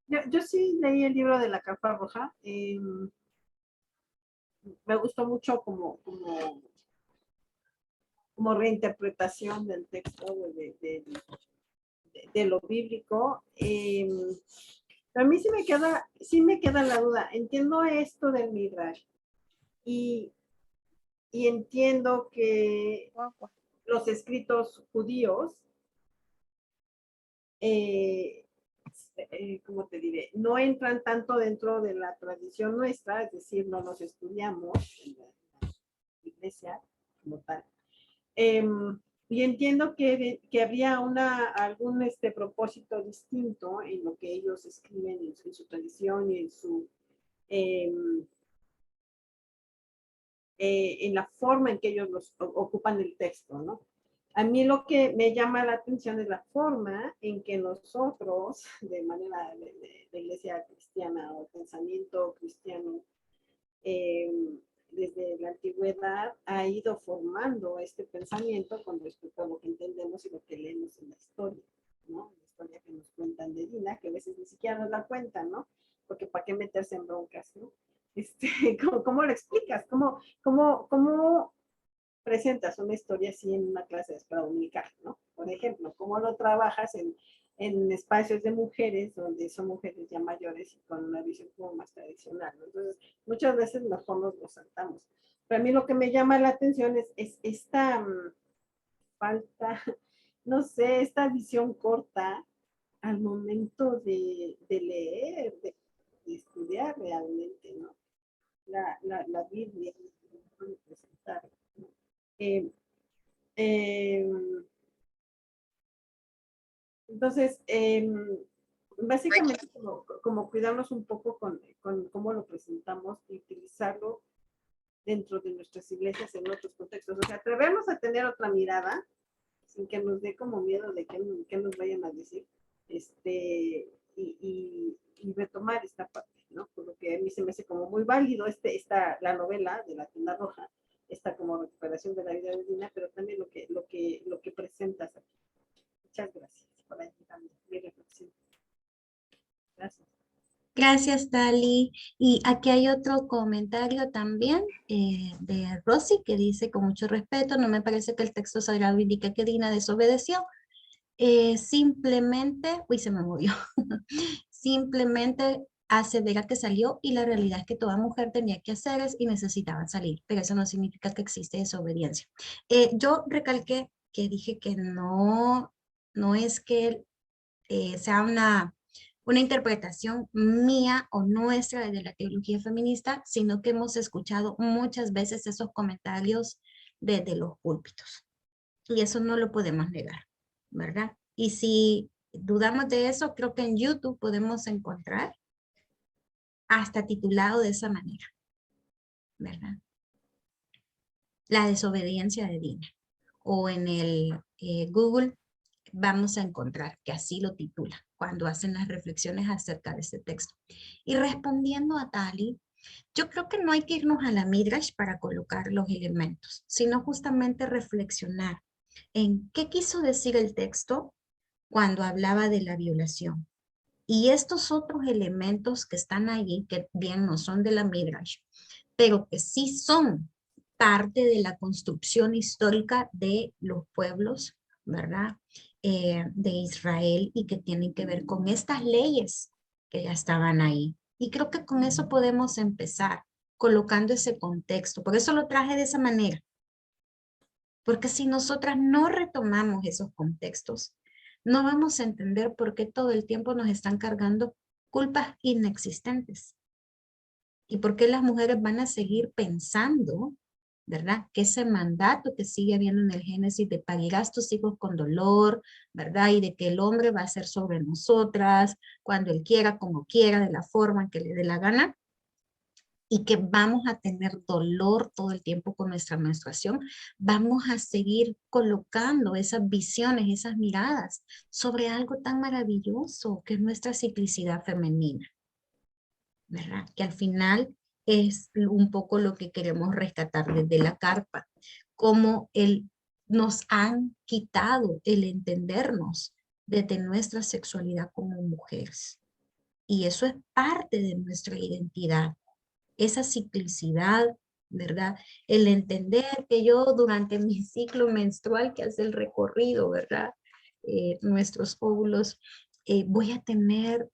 Yo sí leí el libro de la capa roja. Me gustó mucho como reinterpretación del texto de lo bíblico. A mí sí me queda la duda. Entiendo esto del Midrash y entiendo que los escritos judíos, ¿cómo te diré? No entran tanto dentro de la tradición nuestra, es decir, no los estudiamos en la iglesia como tal. Y entiendo que habría algún propósito distinto en lo que ellos escriben en su tradición y en la forma en que ellos ocupan el texto, ¿no? A mí lo que me llama la atención es la forma en que nosotros, de manera de iglesia cristiana o pensamiento cristiano, desde la antigüedad ha ido formando este pensamiento con respecto a lo que entendemos y lo que leemos en la historia, ¿no? La historia que nos cuentan de Dina, que a veces ni siquiera nos la cuentan, ¿no? Porque para qué meterse en broncas, ¿no? ¿Cómo lo explicas? ¿Cómo presentas una historia así en una clase de escuela dominical, ¿no? Por ejemplo, ¿cómo lo trabajas en espacios de mujeres donde son mujeres ya mayores y con una visión como más tradicional, ¿no? Entonces, muchas veces mejor nos lo saltamos. Pero a mí lo que me llama la atención es esta falta, no sé, esta visión corta al momento de leer, de estudiar realmente, ¿no? La Biblia, de presentar. Eh, eh, entonces, básicamente como cuidarnos un poco con cómo lo presentamos y utilizarlo dentro de nuestras iglesias en otros contextos. O sea, atrevernos a tener otra mirada sin que nos dé como miedo de qué nos vayan a decir, y retomar esta parte, ¿no? Por lo que a mí se me hace como muy válido la novela de La Tienda Roja, esta como recuperación de la vida de Dina, pero también lo que presentas aquí. Muchas gracias por ahí también mi reflexión. Gracias. Gracias, Dali. Y aquí hay otro comentario también de Rosy que dice, con mucho respeto, no me parece que el texto sagrado indique que Dina desobedeció. Simplemente, uy, se me movió. Simplemente asevera que salió y la realidad es que toda mujer tenía que hacer y necesitaban salir, pero eso no significa que existe desobediencia. Yo recalqué que dije que no es que sea una interpretación mía o nuestra de la teología feminista, sino que hemos escuchado muchas veces esos comentarios desde los púlpitos. Y eso no lo podemos negar, ¿verdad? Y si dudamos de eso, creo que en YouTube podemos encontrar hasta titulado de esa manera, ¿verdad? La desobediencia de Dina. O en el Google vamos a encontrar que así lo titula cuando hacen las reflexiones acerca de este texto. Y respondiendo a Tali, yo creo que no hay que irnos a la Midrash para colocar los elementos, sino justamente reflexionar en qué quiso decir el texto cuando hablaba de la violación. Y estos otros elementos que están allí, que bien no son de la Midrash, pero que sí son parte de la construcción histórica de los pueblos, ¿verdad? De Israel y que tienen que ver con estas leyes que ya estaban ahí. Y creo que con eso podemos empezar, colocando ese contexto. Por eso lo traje de esa manera. Porque si nosotras no retomamos esos contextos, no vamos a entender por qué todo el tiempo nos están cargando culpas inexistentes. Y por qué las mujeres van a seguir pensando, ¿verdad? Que ese mandato que sigue habiendo en el Génesis de parirás tus hijos con dolor, ¿verdad? Y de que el hombre va a ser sobre nosotras, cuando él quiera, como quiera, de la forma que le dé la gana, y que vamos a tener dolor todo el tiempo con nuestra menstruación, vamos a seguir colocando esas visiones, esas miradas sobre algo tan maravilloso que es nuestra ciclicidad femenina, ¿verdad? Que al final es un poco lo que queremos rescatar desde la carpa, como nos han quitado el entendernos desde nuestra sexualidad como mujeres. Y eso es parte de nuestra identidad. Esa ciclicidad, ¿verdad? El entender que yo durante mi ciclo menstrual que hace el recorrido, ¿verdad? Nuestros óvulos, voy a tener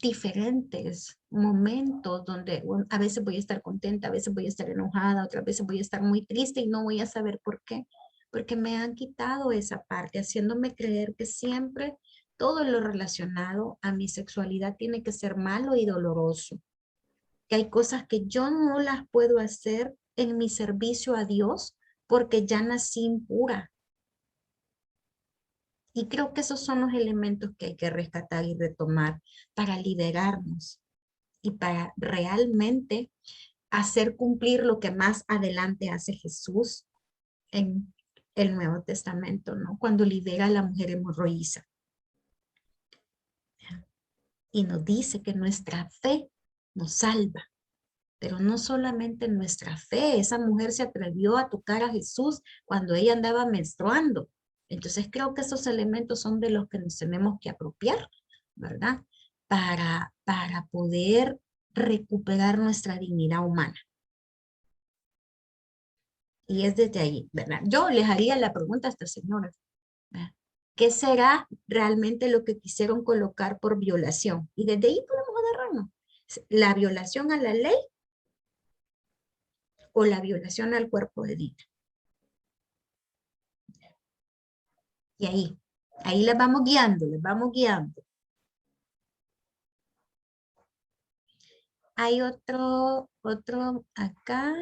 diferentes momentos donde a veces voy a estar contenta, a veces voy a estar enojada, otras veces voy a estar muy triste y no voy a saber por qué, porque me han quitado esa parte, haciéndome creer que siempre todo lo relacionado a mi sexualidad tiene que ser malo y doloroso. Que hay cosas que yo no las puedo hacer en mi servicio a Dios porque ya nací impura. Y creo que esos son los elementos que hay que rescatar y retomar para liberarnos y para realmente hacer cumplir lo que más adelante hace Jesús en el Nuevo Testamento, ¿no? Cuando libera a la mujer hemorroísa. Y nos dice que nuestra fe nos salva. Pero no solamente nuestra fe, esa mujer se atrevió a tocar a Jesús cuando ella andaba menstruando. Entonces creo que esos elementos son de los que nos tenemos que apropiar, ¿verdad? Para poder recuperar nuestra dignidad humana. Y es desde ahí, ¿verdad? Yo les haría la pregunta a esta señora, ¿verdad? ¿Qué será realmente lo que quisieron colocar por violación? Y desde ahí podemos agarrarnos. La violación a la ley o la violación al cuerpo de Dina. Y ahí les vamos guiando, les vamos guiando. Hay otro acá.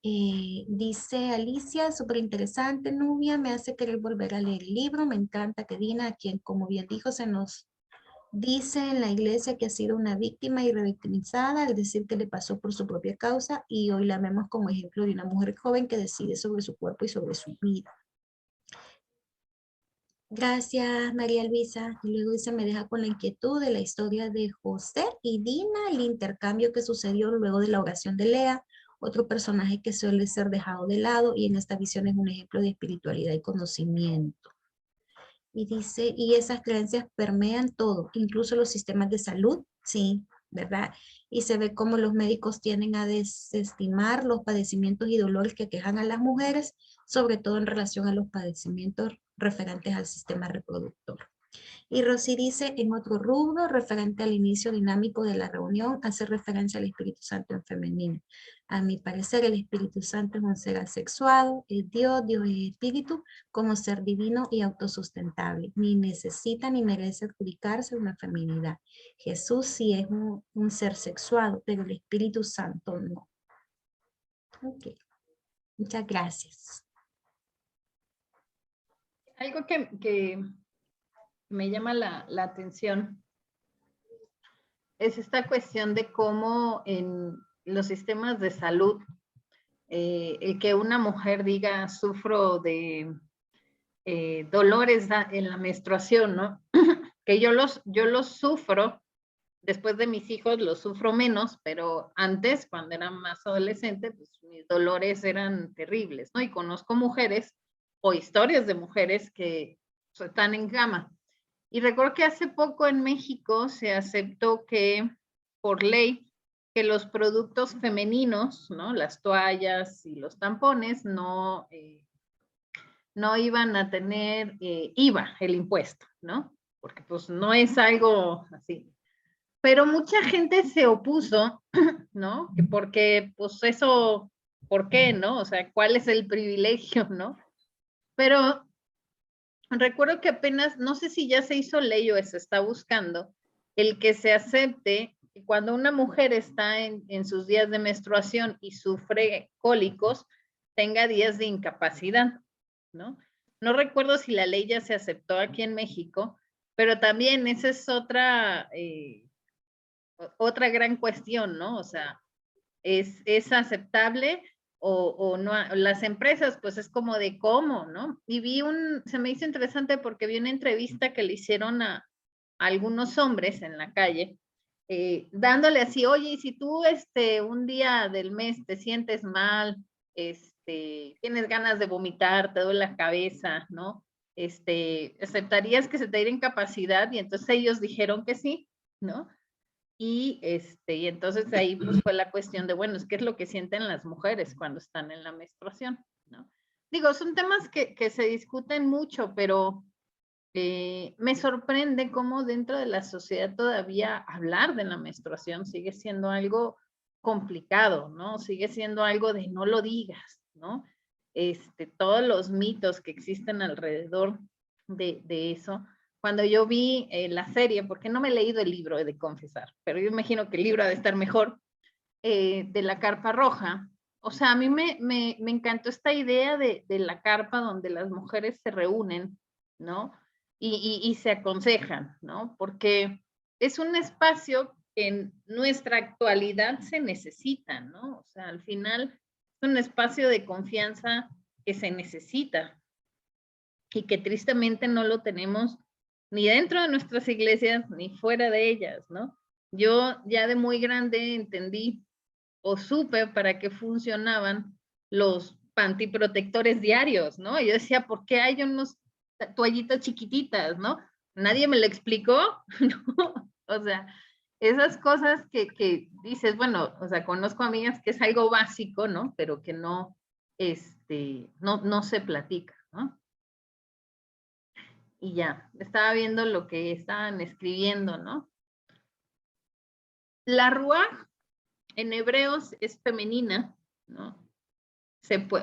Dice Alicia, súper interesante, Nubia, me hace querer volver a leer el libro. Me encanta que Dina, a quien como bien dijo, se nos dice en la iglesia que ha sido una víctima y revictimizada al decir que le pasó por su propia causa y hoy la vemos como ejemplo de una mujer joven que decide sobre su cuerpo y sobre su vida. Gracias, María Luisa. Y luego dice, me deja con la inquietud de la historia de José y Dina, el intercambio que sucedió luego de la oración de Lea, otro personaje que suele ser dejado de lado y en esta visión es un ejemplo de espiritualidad y conocimiento. Y dice, y esas creencias permean todo, incluso los sistemas de salud, sí, ¿verdad? Y se ve cómo los médicos tienden a desestimar los padecimientos y dolores que aquejan a las mujeres, sobre todo en relación a los padecimientos referentes al sistema reproductor. Y Rosy dice, en otro rubro, referente al inicio dinámico de la reunión, hace referencia al Espíritu Santo en femenino. A mi parecer, el Espíritu Santo es un ser asexuado, es Dios, Dios es espíritu, como ser divino y autosustentable. Ni necesita ni merece adjudicarse una feminidad. Jesús sí es un ser sexuado, pero el Espíritu Santo no. Ok, muchas gracias. Algo que me llama la atención es esta cuestión de cómo en los sistemas de salud, el que una mujer diga sufro de dolores en la menstruación, ¿no? Que yo los sufro, después de mis hijos los sufro menos, pero antes, cuando era más adolescente, pues mis dolores eran terribles, ¿no? Y conozco mujeres o historias de mujeres que están en cama. Y recuerdo que hace poco en México se aceptó que, por ley, que los productos femeninos, ¿no? Las toallas y los tampones no iban a tener IVA, el impuesto, ¿no? Porque pues no es algo así. Pero mucha gente se opuso, ¿no? Porque pues eso, ¿por qué, no? O sea, ¿cuál es el privilegio, no? Pero recuerdo que apenas, no sé si ya se hizo ley o se está buscando, el que se acepte que cuando una mujer está en sus días de menstruación y sufre cólicos, tenga días de incapacidad, ¿no? No recuerdo si la ley ya se aceptó aquí en México, pero también esa es otra gran cuestión, ¿no? O sea, ¿es aceptable o no? Las empresas, pues es como de cómo, ¿no? Y se me hizo interesante porque vi una entrevista que le hicieron a algunos hombres en la calle, dándole así, oye, y si tú un día del mes te sientes mal, tienes ganas de vomitar, te duele la cabeza, ¿no? ¿Aceptarías que se te diera incapacidad? Y entonces ellos dijeron que sí, ¿no? Y entonces ahí pues fue la cuestión de, bueno, ¿qué es lo que sienten las mujeres cuando están en la menstruación? ¿No? Digo, son temas que se discuten mucho, pero me sorprende cómo dentro de la sociedad todavía hablar de la menstruación sigue siendo algo complicado, ¿no? Sigue siendo algo de no lo digas, ¿no? Todos los mitos que existen alrededor de eso. Cuando yo vi la serie, porque no me he leído el libro, he de confesar, pero yo imagino que el libro ha de estar mejor, de la carpa roja. O sea, a mí me encantó esta idea de la carpa donde las mujeres se reúnen, ¿no? Y se aconsejan, ¿no? Porque es un espacio que en nuestra actualidad se necesita, ¿no? O sea, al final es un espacio de confianza que se necesita y que tristemente no lo tenemos ni dentro de nuestras iglesias ni fuera de ellas, ¿no? Yo ya de muy grande entendí o supe para qué funcionaban los pantiprotectores diarios, ¿no? Yo decía, ¿por qué hay unos toallitas chiquititas, no? Nadie me lo explicó, ¿no? O sea, esas cosas que dices, bueno, o sea, conozco amigas que es algo básico, ¿no? Pero que no, no se platica, ¿no? Y ya, estaba viendo lo que estaban escribiendo, ¿no? La ruaj en hebreos es femenina, ¿no?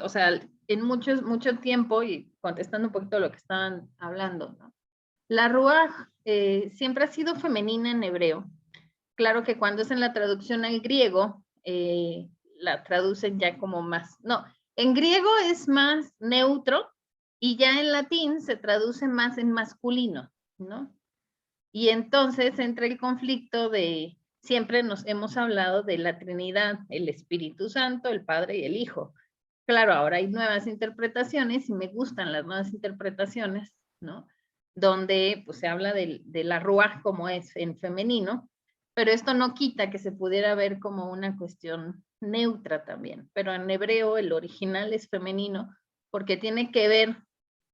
O sea, en mucho tiempo, y contestando un poquito lo que estaban hablando, ¿no? La ruaj siempre ha sido femenina en hebreo. Claro que cuando es en la traducción al griego, la traducen ya como más, no, en griego es más neutro y ya en latín se traduce más en masculino, ¿no? Y entonces entra el conflicto de, siempre nos hemos hablado de la Trinidad, el Espíritu Santo, el Padre y el Hijo. Claro, ahora hay nuevas interpretaciones y me gustan las nuevas interpretaciones, ¿no? Donde pues se habla de la ruaj como es en femenino, pero esto no quita que se pudiera ver como una cuestión neutra también, pero en hebreo el original es femenino porque tiene que ver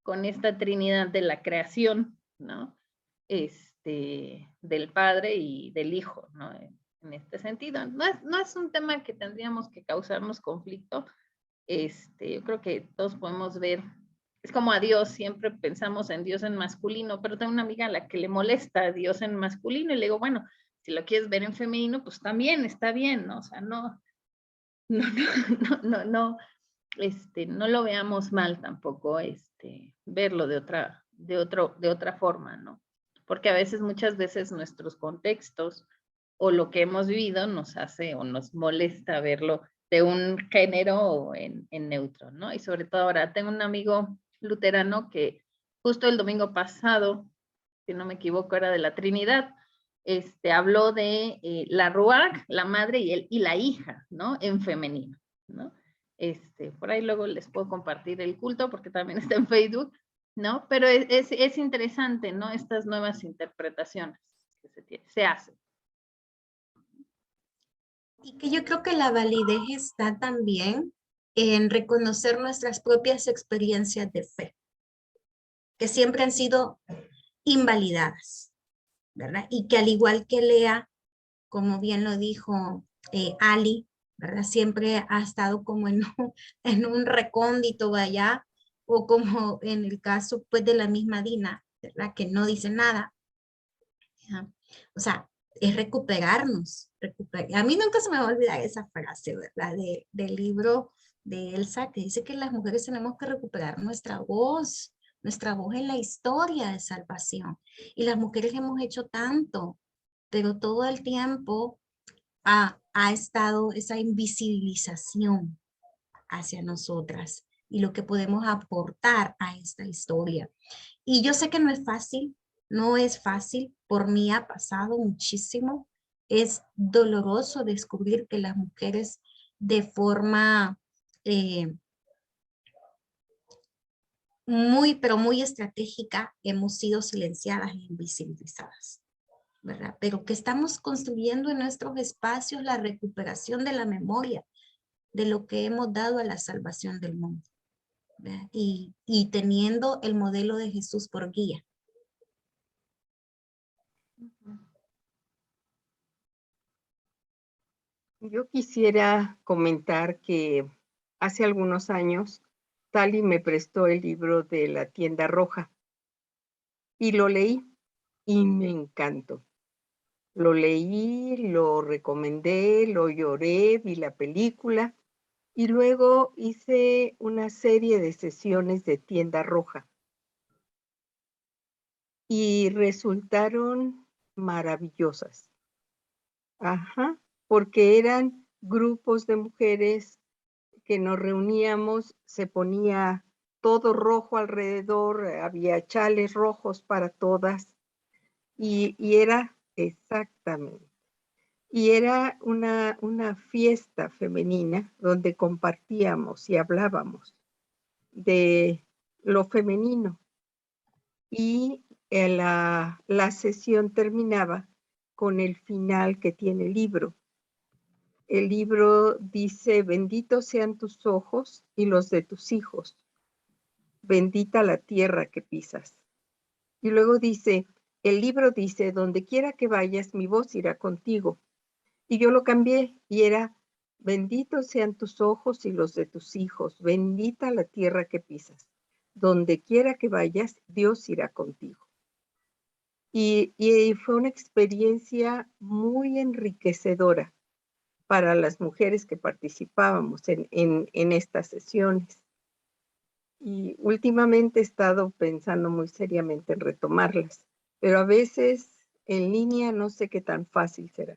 con esta trinidad de la creación, ¿no? Del Padre y del Hijo, ¿no? En este sentido. No es un tema que tendríamos que causarnos conflicto. Yo creo que todos podemos ver, es como a Dios, siempre pensamos en Dios en masculino, pero tengo una amiga a la que le molesta a Dios en masculino y le digo, bueno, si lo quieres ver en femenino, pues también está bien, ¿no? O sea, no lo veamos mal tampoco, verlo de otra forma, ¿no? Porque a veces, muchas veces nuestros contextos o lo que hemos vivido nos hace o nos molesta verlo de un género en neutro, ¿no? Y sobre todo ahora, tengo un amigo luterano que justo el domingo pasado, si no me equivoco, era de la Trinidad, habló de la ruach, la madre y la hija, ¿no? En femenino, ¿no? Por ahí luego les puedo compartir el culto porque también está en Facebook, ¿no? Pero es interesante, ¿no? Estas nuevas interpretaciones que se hacen. Y que yo creo que la validez está también en reconocer nuestras propias experiencias de fe, que siempre han sido invalidadas, ¿verdad? Y que al igual que Lea, como bien lo dijo Ali, ¿verdad? Siempre ha estado como en un recóndito allá, o como en el caso pues de la misma Dina, ¿verdad? Que no dice nada. ¿Ya? O sea, es recuperarnos. A mí nunca se me va a olvidar esa frase, ¿verdad? Del libro de Elsa, que dice que las mujeres tenemos que recuperar nuestra voz en la historia de salvación. Y las mujeres hemos hecho tanto, pero todo el tiempo ha estado esa invisibilización hacia nosotras y lo que podemos aportar a esta historia. Y yo sé que no es fácil, no es fácil, por mí ha pasado muchísimo. Es doloroso descubrir que las mujeres de forma pero muy estratégica hemos sido silenciadas e invisibilizadas, ¿verdad? Pero que estamos construyendo en nuestros espacios la recuperación de la memoria de lo que hemos dado a la salvación del mundo, ¿verdad? Y teniendo el modelo de Jesús por guía. Yo quisiera comentar que hace algunos años Tali me prestó el libro de La Tienda Roja y lo leí y me encantó. Lo leí, lo recomendé, lo lloré, vi la película y luego hice una serie de sesiones de Tienda Roja y resultaron maravillosas. Ajá, porque eran grupos de mujeres que nos reuníamos, se ponía todo rojo alrededor, había chales rojos para todas y era exactamente. Y era una fiesta femenina donde compartíamos y hablábamos de lo femenino. Y la sesión terminaba con el final que tiene el libro. El libro dice, benditos sean tus ojos y los de tus hijos. Bendita la tierra que pisas. Y luego dice, el libro dice, donde quiera que vayas, mi voz irá contigo. Y yo lo cambié y era, benditos sean tus ojos y los de tus hijos. Bendita la tierra que pisas. Donde quiera que vayas, Dios irá contigo. Y fue una experiencia muy enriquecedora para las mujeres que participábamos en estas sesiones. Y últimamente he estado pensando muy seriamente en retomarlas, pero a veces en línea no sé qué tan fácil será,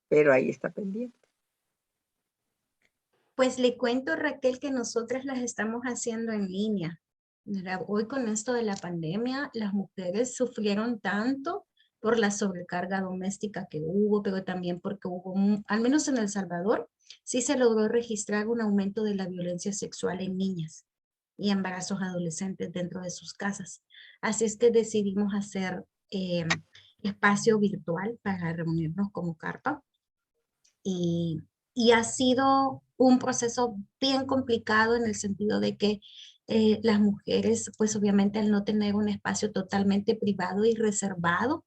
pero ahí está pendiente. Pues le cuento, Raquel, que nosotras las estamos haciendo en línea, ¿verdad? Hoy con esto de la pandemia, las mujeres sufrieron tanto por la sobrecarga doméstica que hubo, pero también porque hubo, al menos en El Salvador, sí se logró registrar un aumento de la violencia sexual en niñas y embarazos adolescentes dentro de sus casas. Así es que decidimos hacer espacio virtual para reunirnos como carpa y, y ha sido un proceso bien complicado en el sentido de que las mujeres, pues obviamente al no tener un espacio totalmente privado y reservado,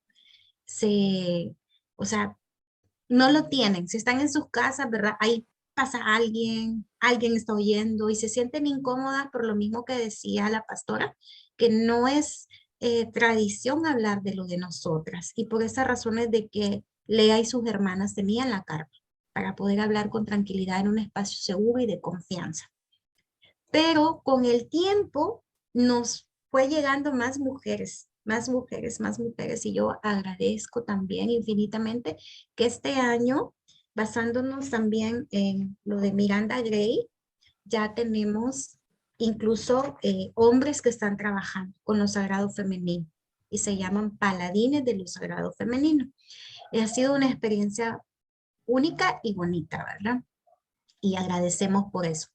se, o sea, no lo tienen. Si están en sus casas, ¿verdad? Ahí pasa alguien, alguien está oyendo y se sienten incómodas por lo mismo que decía la pastora, que no es tradición hablar de lo de nosotras. Y por esas razones de que Lea y sus hermanas tenían la carpa para poder hablar con tranquilidad en un espacio seguro y de confianza. Pero con el tiempo nos fue llegando más mujeres, más mujeres, más mujeres. Y yo agradezco también infinitamente que este año, basándonos también en lo de Miranda Gray, ya tenemos incluso hombres que están trabajando con lo sagrado femenino y se llaman paladines de lo sagrado femenino. Ha sido una experiencia única y bonita, ¿verdad? Y agradecemos por eso.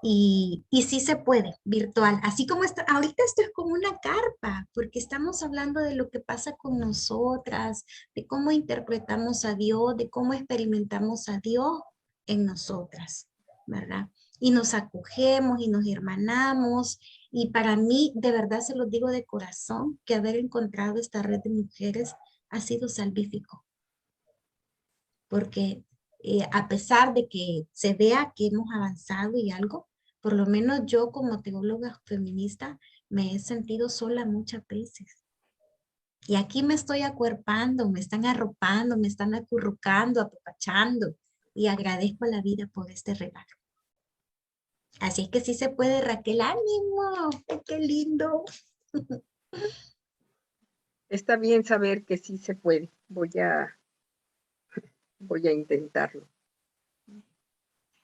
Y sí se puede, virtual. Así como está, ahorita esto es como una carpa, porque estamos hablando de lo que pasa con nosotras, de cómo interpretamos a Dios, de cómo experimentamos a Dios en nosotras, ¿verdad? Y nos acogemos y nos hermanamos. Y para mí, de verdad se lo digo de corazón, que haber encontrado esta red de mujeres ha sido salvífico, porque a pesar de que se vea que hemos avanzado y algo, por lo menos yo como teóloga feminista me he sentido sola muchas veces. Y aquí me estoy acuerpando, me están arropando, me están acurrucando, apapachando y agradezco a la vida por este regalo. Así es que sí se puede, Raquel, ánimo, qué lindo. Está bien saber que sí se puede. Voy a intentarlo.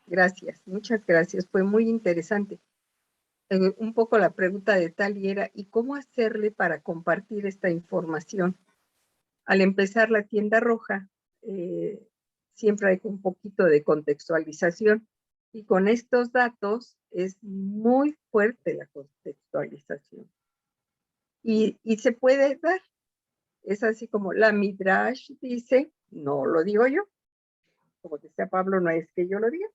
Gracias, muchas gracias. Fue muy interesante. Un poco la pregunta de Tali era, ¿y cómo hacerle para compartir esta información? Al empezar la tienda roja, siempre hay un poquito de contextualización y con estos datos es muy fuerte la contextualización. Y se puede dar. Es así como la Midrash dice, no lo digo yo. Como decía Pablo, no es que yo lo diga.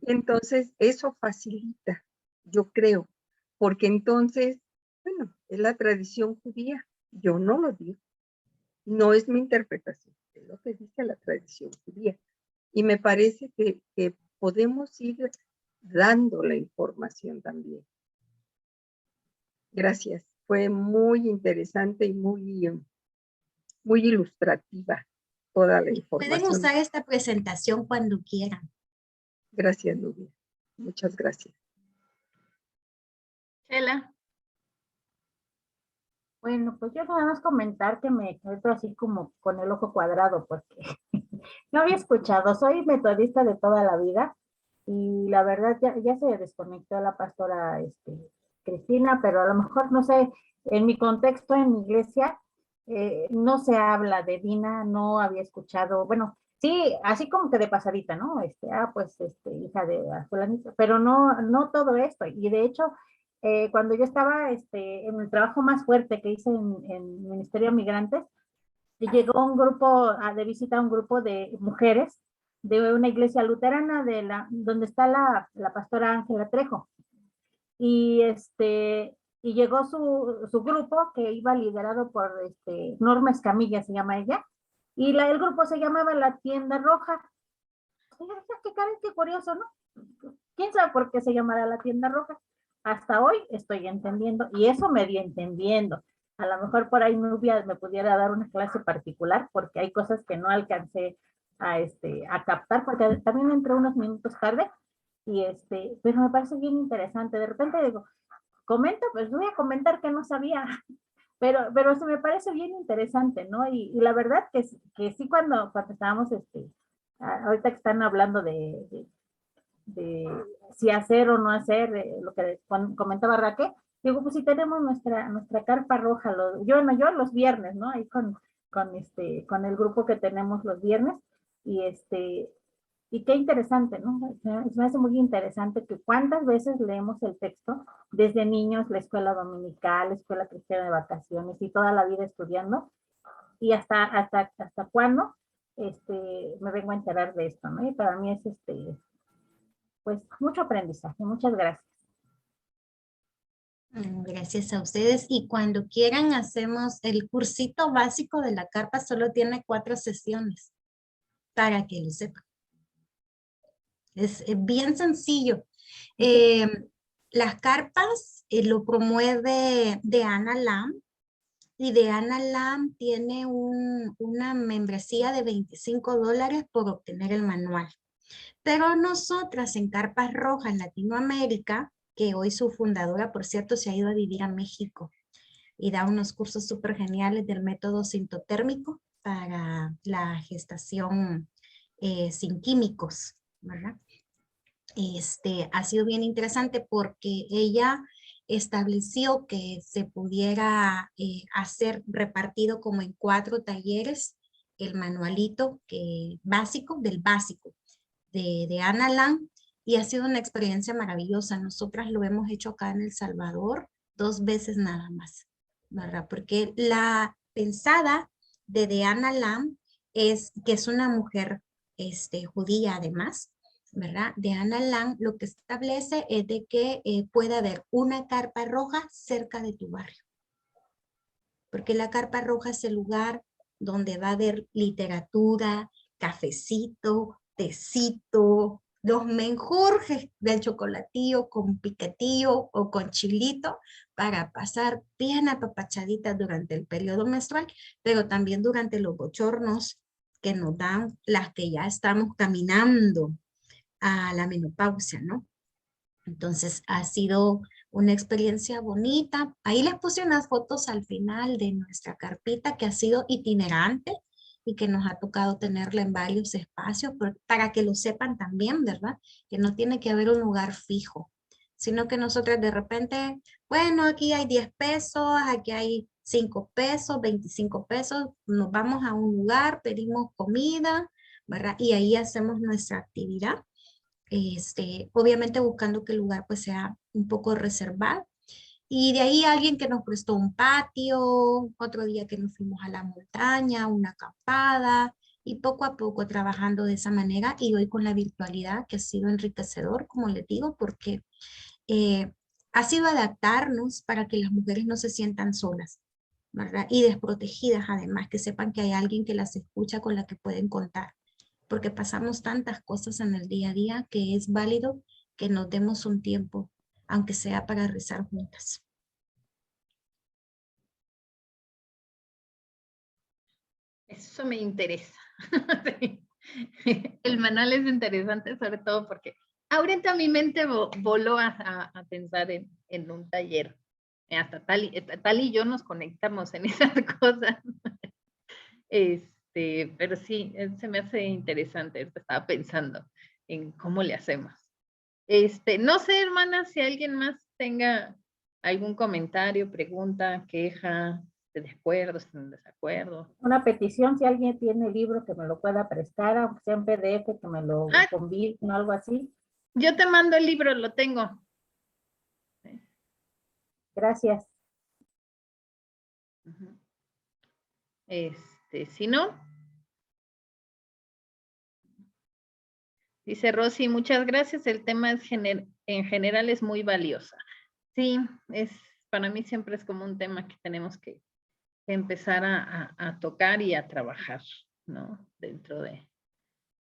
Y entonces eso facilita, yo creo, porque entonces, bueno, es la tradición judía, yo no lo digo, no es mi interpretación, es lo que dice la tradición judía. Y me parece que podemos ir dando la información también. Gracias, fue muy interesante y muy ilustrativa toda la información. Pueden usar esta presentación cuando quieran. Gracias, Nubia. Muchas gracias. Chela. Bueno, pues yo nada más comentar que me quedo así como con el ojo cuadrado, porque no había escuchado, soy metodista de toda la vida y la verdad ya se desconectó la pastora Cristina, pero a lo mejor, no sé, en mi contexto, en mi iglesia, no se habla de Dina, no había escuchado, bueno, sí, así como que de pasadita, ¿no? Pues, hija de fulanito, pero no todo esto, y de hecho, cuando yo estaba en el trabajo más fuerte que hice en Ministerio de Migrantes, llegó un grupo de visita a un grupo de mujeres de una iglesia luterana donde está la pastora Ángela Trejo. Y y llegó su grupo que iba liderado por Norma Escamilla, se llama ella, y el grupo se llamaba La Tienda Roja. Y yo decía, qué curioso, ¿no? ¿Quién sabe por qué se llamará La Tienda Roja? Hasta hoy estoy entendiendo, y eso me di entendiendo. A lo mejor por ahí Nubia me pudiera dar una clase particular, porque hay cosas que no alcancé a captar, porque también entré unos minutos tarde, pero me parece bien interesante. De repente digo, pues voy a comentar que no sabía, pero se me parece bien interesante, ¿no? Y la verdad que sí, cuando estábamos, ahorita que están hablando de si hacer o no hacer, lo que comentaba Raquel, Digo, pues si tenemos nuestra carpa roja, yo los viernes, ¿no? Ahí con el grupo que tenemos los viernes, y y qué interesante, ¿no? Me hace muy interesante que cuántas veces leemos el texto desde niños, la escuela dominical, la escuela cristiana de vacaciones y toda la vida estudiando, y hasta cuándo me vengo a enterar de esto, ¿no? Y para mí es pues mucho aprendizaje. Muchas gracias. Gracias a ustedes. Y cuando quieran hacemos el cursito básico de la carpa, solo tiene 4 sesiones, para que lo sepan. Es bien sencillo. Las carpas lo promueve Diana Lam, y Diana Lam tiene una membresía de $25 por obtener el manual. Pero nosotras en Carpas Rojas Latinoamérica, que hoy su fundadora, por cierto, se ha ido a vivir a México y da unos cursos súper geniales del método sintotérmico para la gestación sin químicos, ¿verdad? Ha sido bien interesante porque ella estableció que se pudiera hacer repartido como en 4 talleres el manualito básico de Ana Lang, y ha sido una experiencia maravillosa. Nosotras lo hemos hecho acá en El Salvador 2 veces nada más, ¿verdad? Porque la pensada de Ana Lang es que es una mujer judía además, ¿verdad? De Ana Lang lo que establece es de que pueda haber una carpa roja cerca de tu barrio. Porque la carpa roja es el lugar donde va a haber literatura, cafecito, tecito, los menjurjes del chocolatillo con piquetillo o con chilito para pasar bien apapachaditas durante el periodo menstrual, pero también durante los bochornos que nos dan las que ya estamos caminando a la menopausia, ¿no? Entonces ha sido una experiencia bonita. Ahí les puse unas fotos al final de nuestra carpita que ha sido itinerante y que nos ha tocado tenerla en varios espacios para que lo sepan también, ¿verdad? Que no tiene que haber un lugar fijo, sino que nosotros de repente, bueno, aquí hay 10 pesos, aquí hay 5 pesos, 25 pesos, nos vamos a un lugar, pedimos comida, ¿verdad? Y ahí hacemos nuestra actividad. Obviamente buscando que el lugar pues sea un poco reservado. Y de ahí alguien que nos prestó un patio, otro día que nos fuimos a la montaña, una acampada, y poco a poco trabajando de esa manera, y hoy con la virtualidad, que ha sido enriquecedor, como les digo, porque ha sido adaptarnos para que las mujeres no se sientan solas, ¿verdad? Y desprotegidas además, que sepan que hay alguien que las escucha, con la que pueden contar, porque pasamos tantas cosas en el día a día que es válido que nos demos un tiempo, aunque sea para rezar juntas. Eso me interesa. Sí. El manual es interesante, sobre todo porque ahorita mi mente voló a pensar en un taller. Hasta Tal y yo nos conectamos en esas cosas. Pero sí, se me hace interesante. Estaba pensando en cómo le hacemos. No sé, hermana, si alguien más tenga algún comentario, pregunta, queja, de acuerdo, en desacuerdo. Una petición, si alguien tiene el libro que me lo pueda prestar, aunque sea en PDF, que me lo convide o algo así. Yo te mando el libro, lo tengo. Gracias. Si no, dice Rosy, muchas gracias. El tema en general es muy valiosa. Sí, para mí siempre es como un tema que tenemos que empezar a tocar y a trabajar, ¿no? Dentro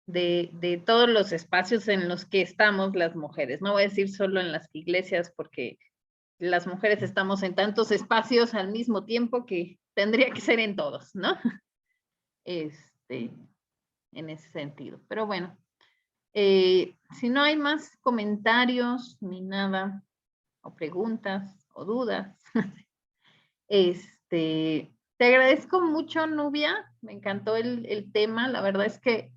de todos los espacios en los que estamos las mujeres. No voy a decir solo en las iglesias, porque las mujeres estamos en tantos espacios al mismo tiempo que tendría que ser en todos, ¿no? En ese sentido. Pero bueno, si no hay más comentarios ni nada, o preguntas o dudas, te agradezco mucho, Nubia. Me encantó el tema. La verdad es que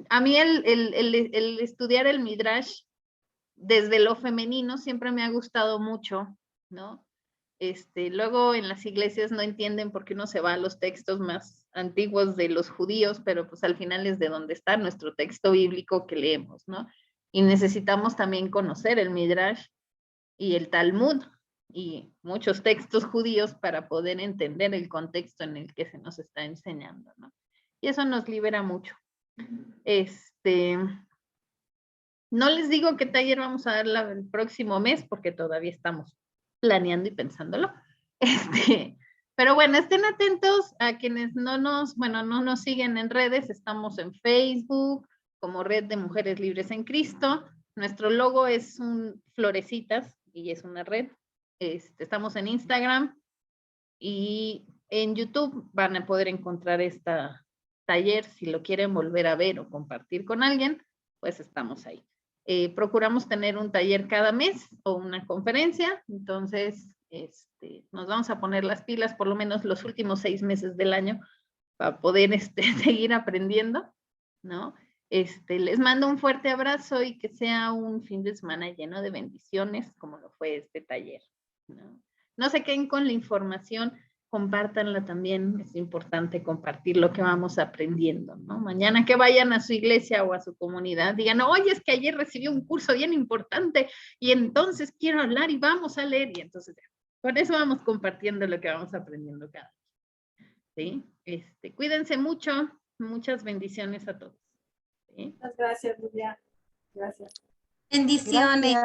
a mí el estudiar el Midrash desde lo femenino siempre me ha gustado mucho, ¿no? Luego en las iglesias no entienden por qué uno se va a los textos más antiguos de los judíos, pero pues al final es de donde está nuestro texto bíblico que leemos, ¿no? Y necesitamos también conocer el Midrash y el Talmud y muchos textos judíos para poder entender el contexto en el que se nos está enseñando, ¿no? Y eso nos libera mucho. No les digo qué taller vamos a dar el próximo mes porque todavía estamos planeando y pensándolo. Pero bueno, estén atentos a quienes no nos siguen en redes. Estamos en Facebook como Red de Mujeres Libres en Cristo. Nuestro logo es un florecitas y es una red. Estamos en Instagram y en YouTube van a poder encontrar esta taller. Si lo quieren volver a ver o compartir con alguien, pues estamos ahí. Procuramos tener un taller cada mes o una conferencia, entonces nos vamos a poner las pilas por lo menos los últimos 6 meses del año para poder seguir aprendiendo, ¿no? Les mando un fuerte abrazo y que sea un fin de semana lleno de bendiciones como lo fue este taller, ¿no? No se queden con la información, compártanla también, es importante compartir lo que vamos aprendiendo, ¿no? Mañana que vayan a su iglesia o a su comunidad, digan, oye, es que ayer recibí un curso bien importante y entonces quiero hablar y vamos a leer, y entonces con eso vamos compartiendo lo que vamos aprendiendo cada día, ¿sí? Cuídense mucho, muchas bendiciones a todos, ¿sí? Muchas gracias, Lidia. Gracias. Bendiciones. Gracias.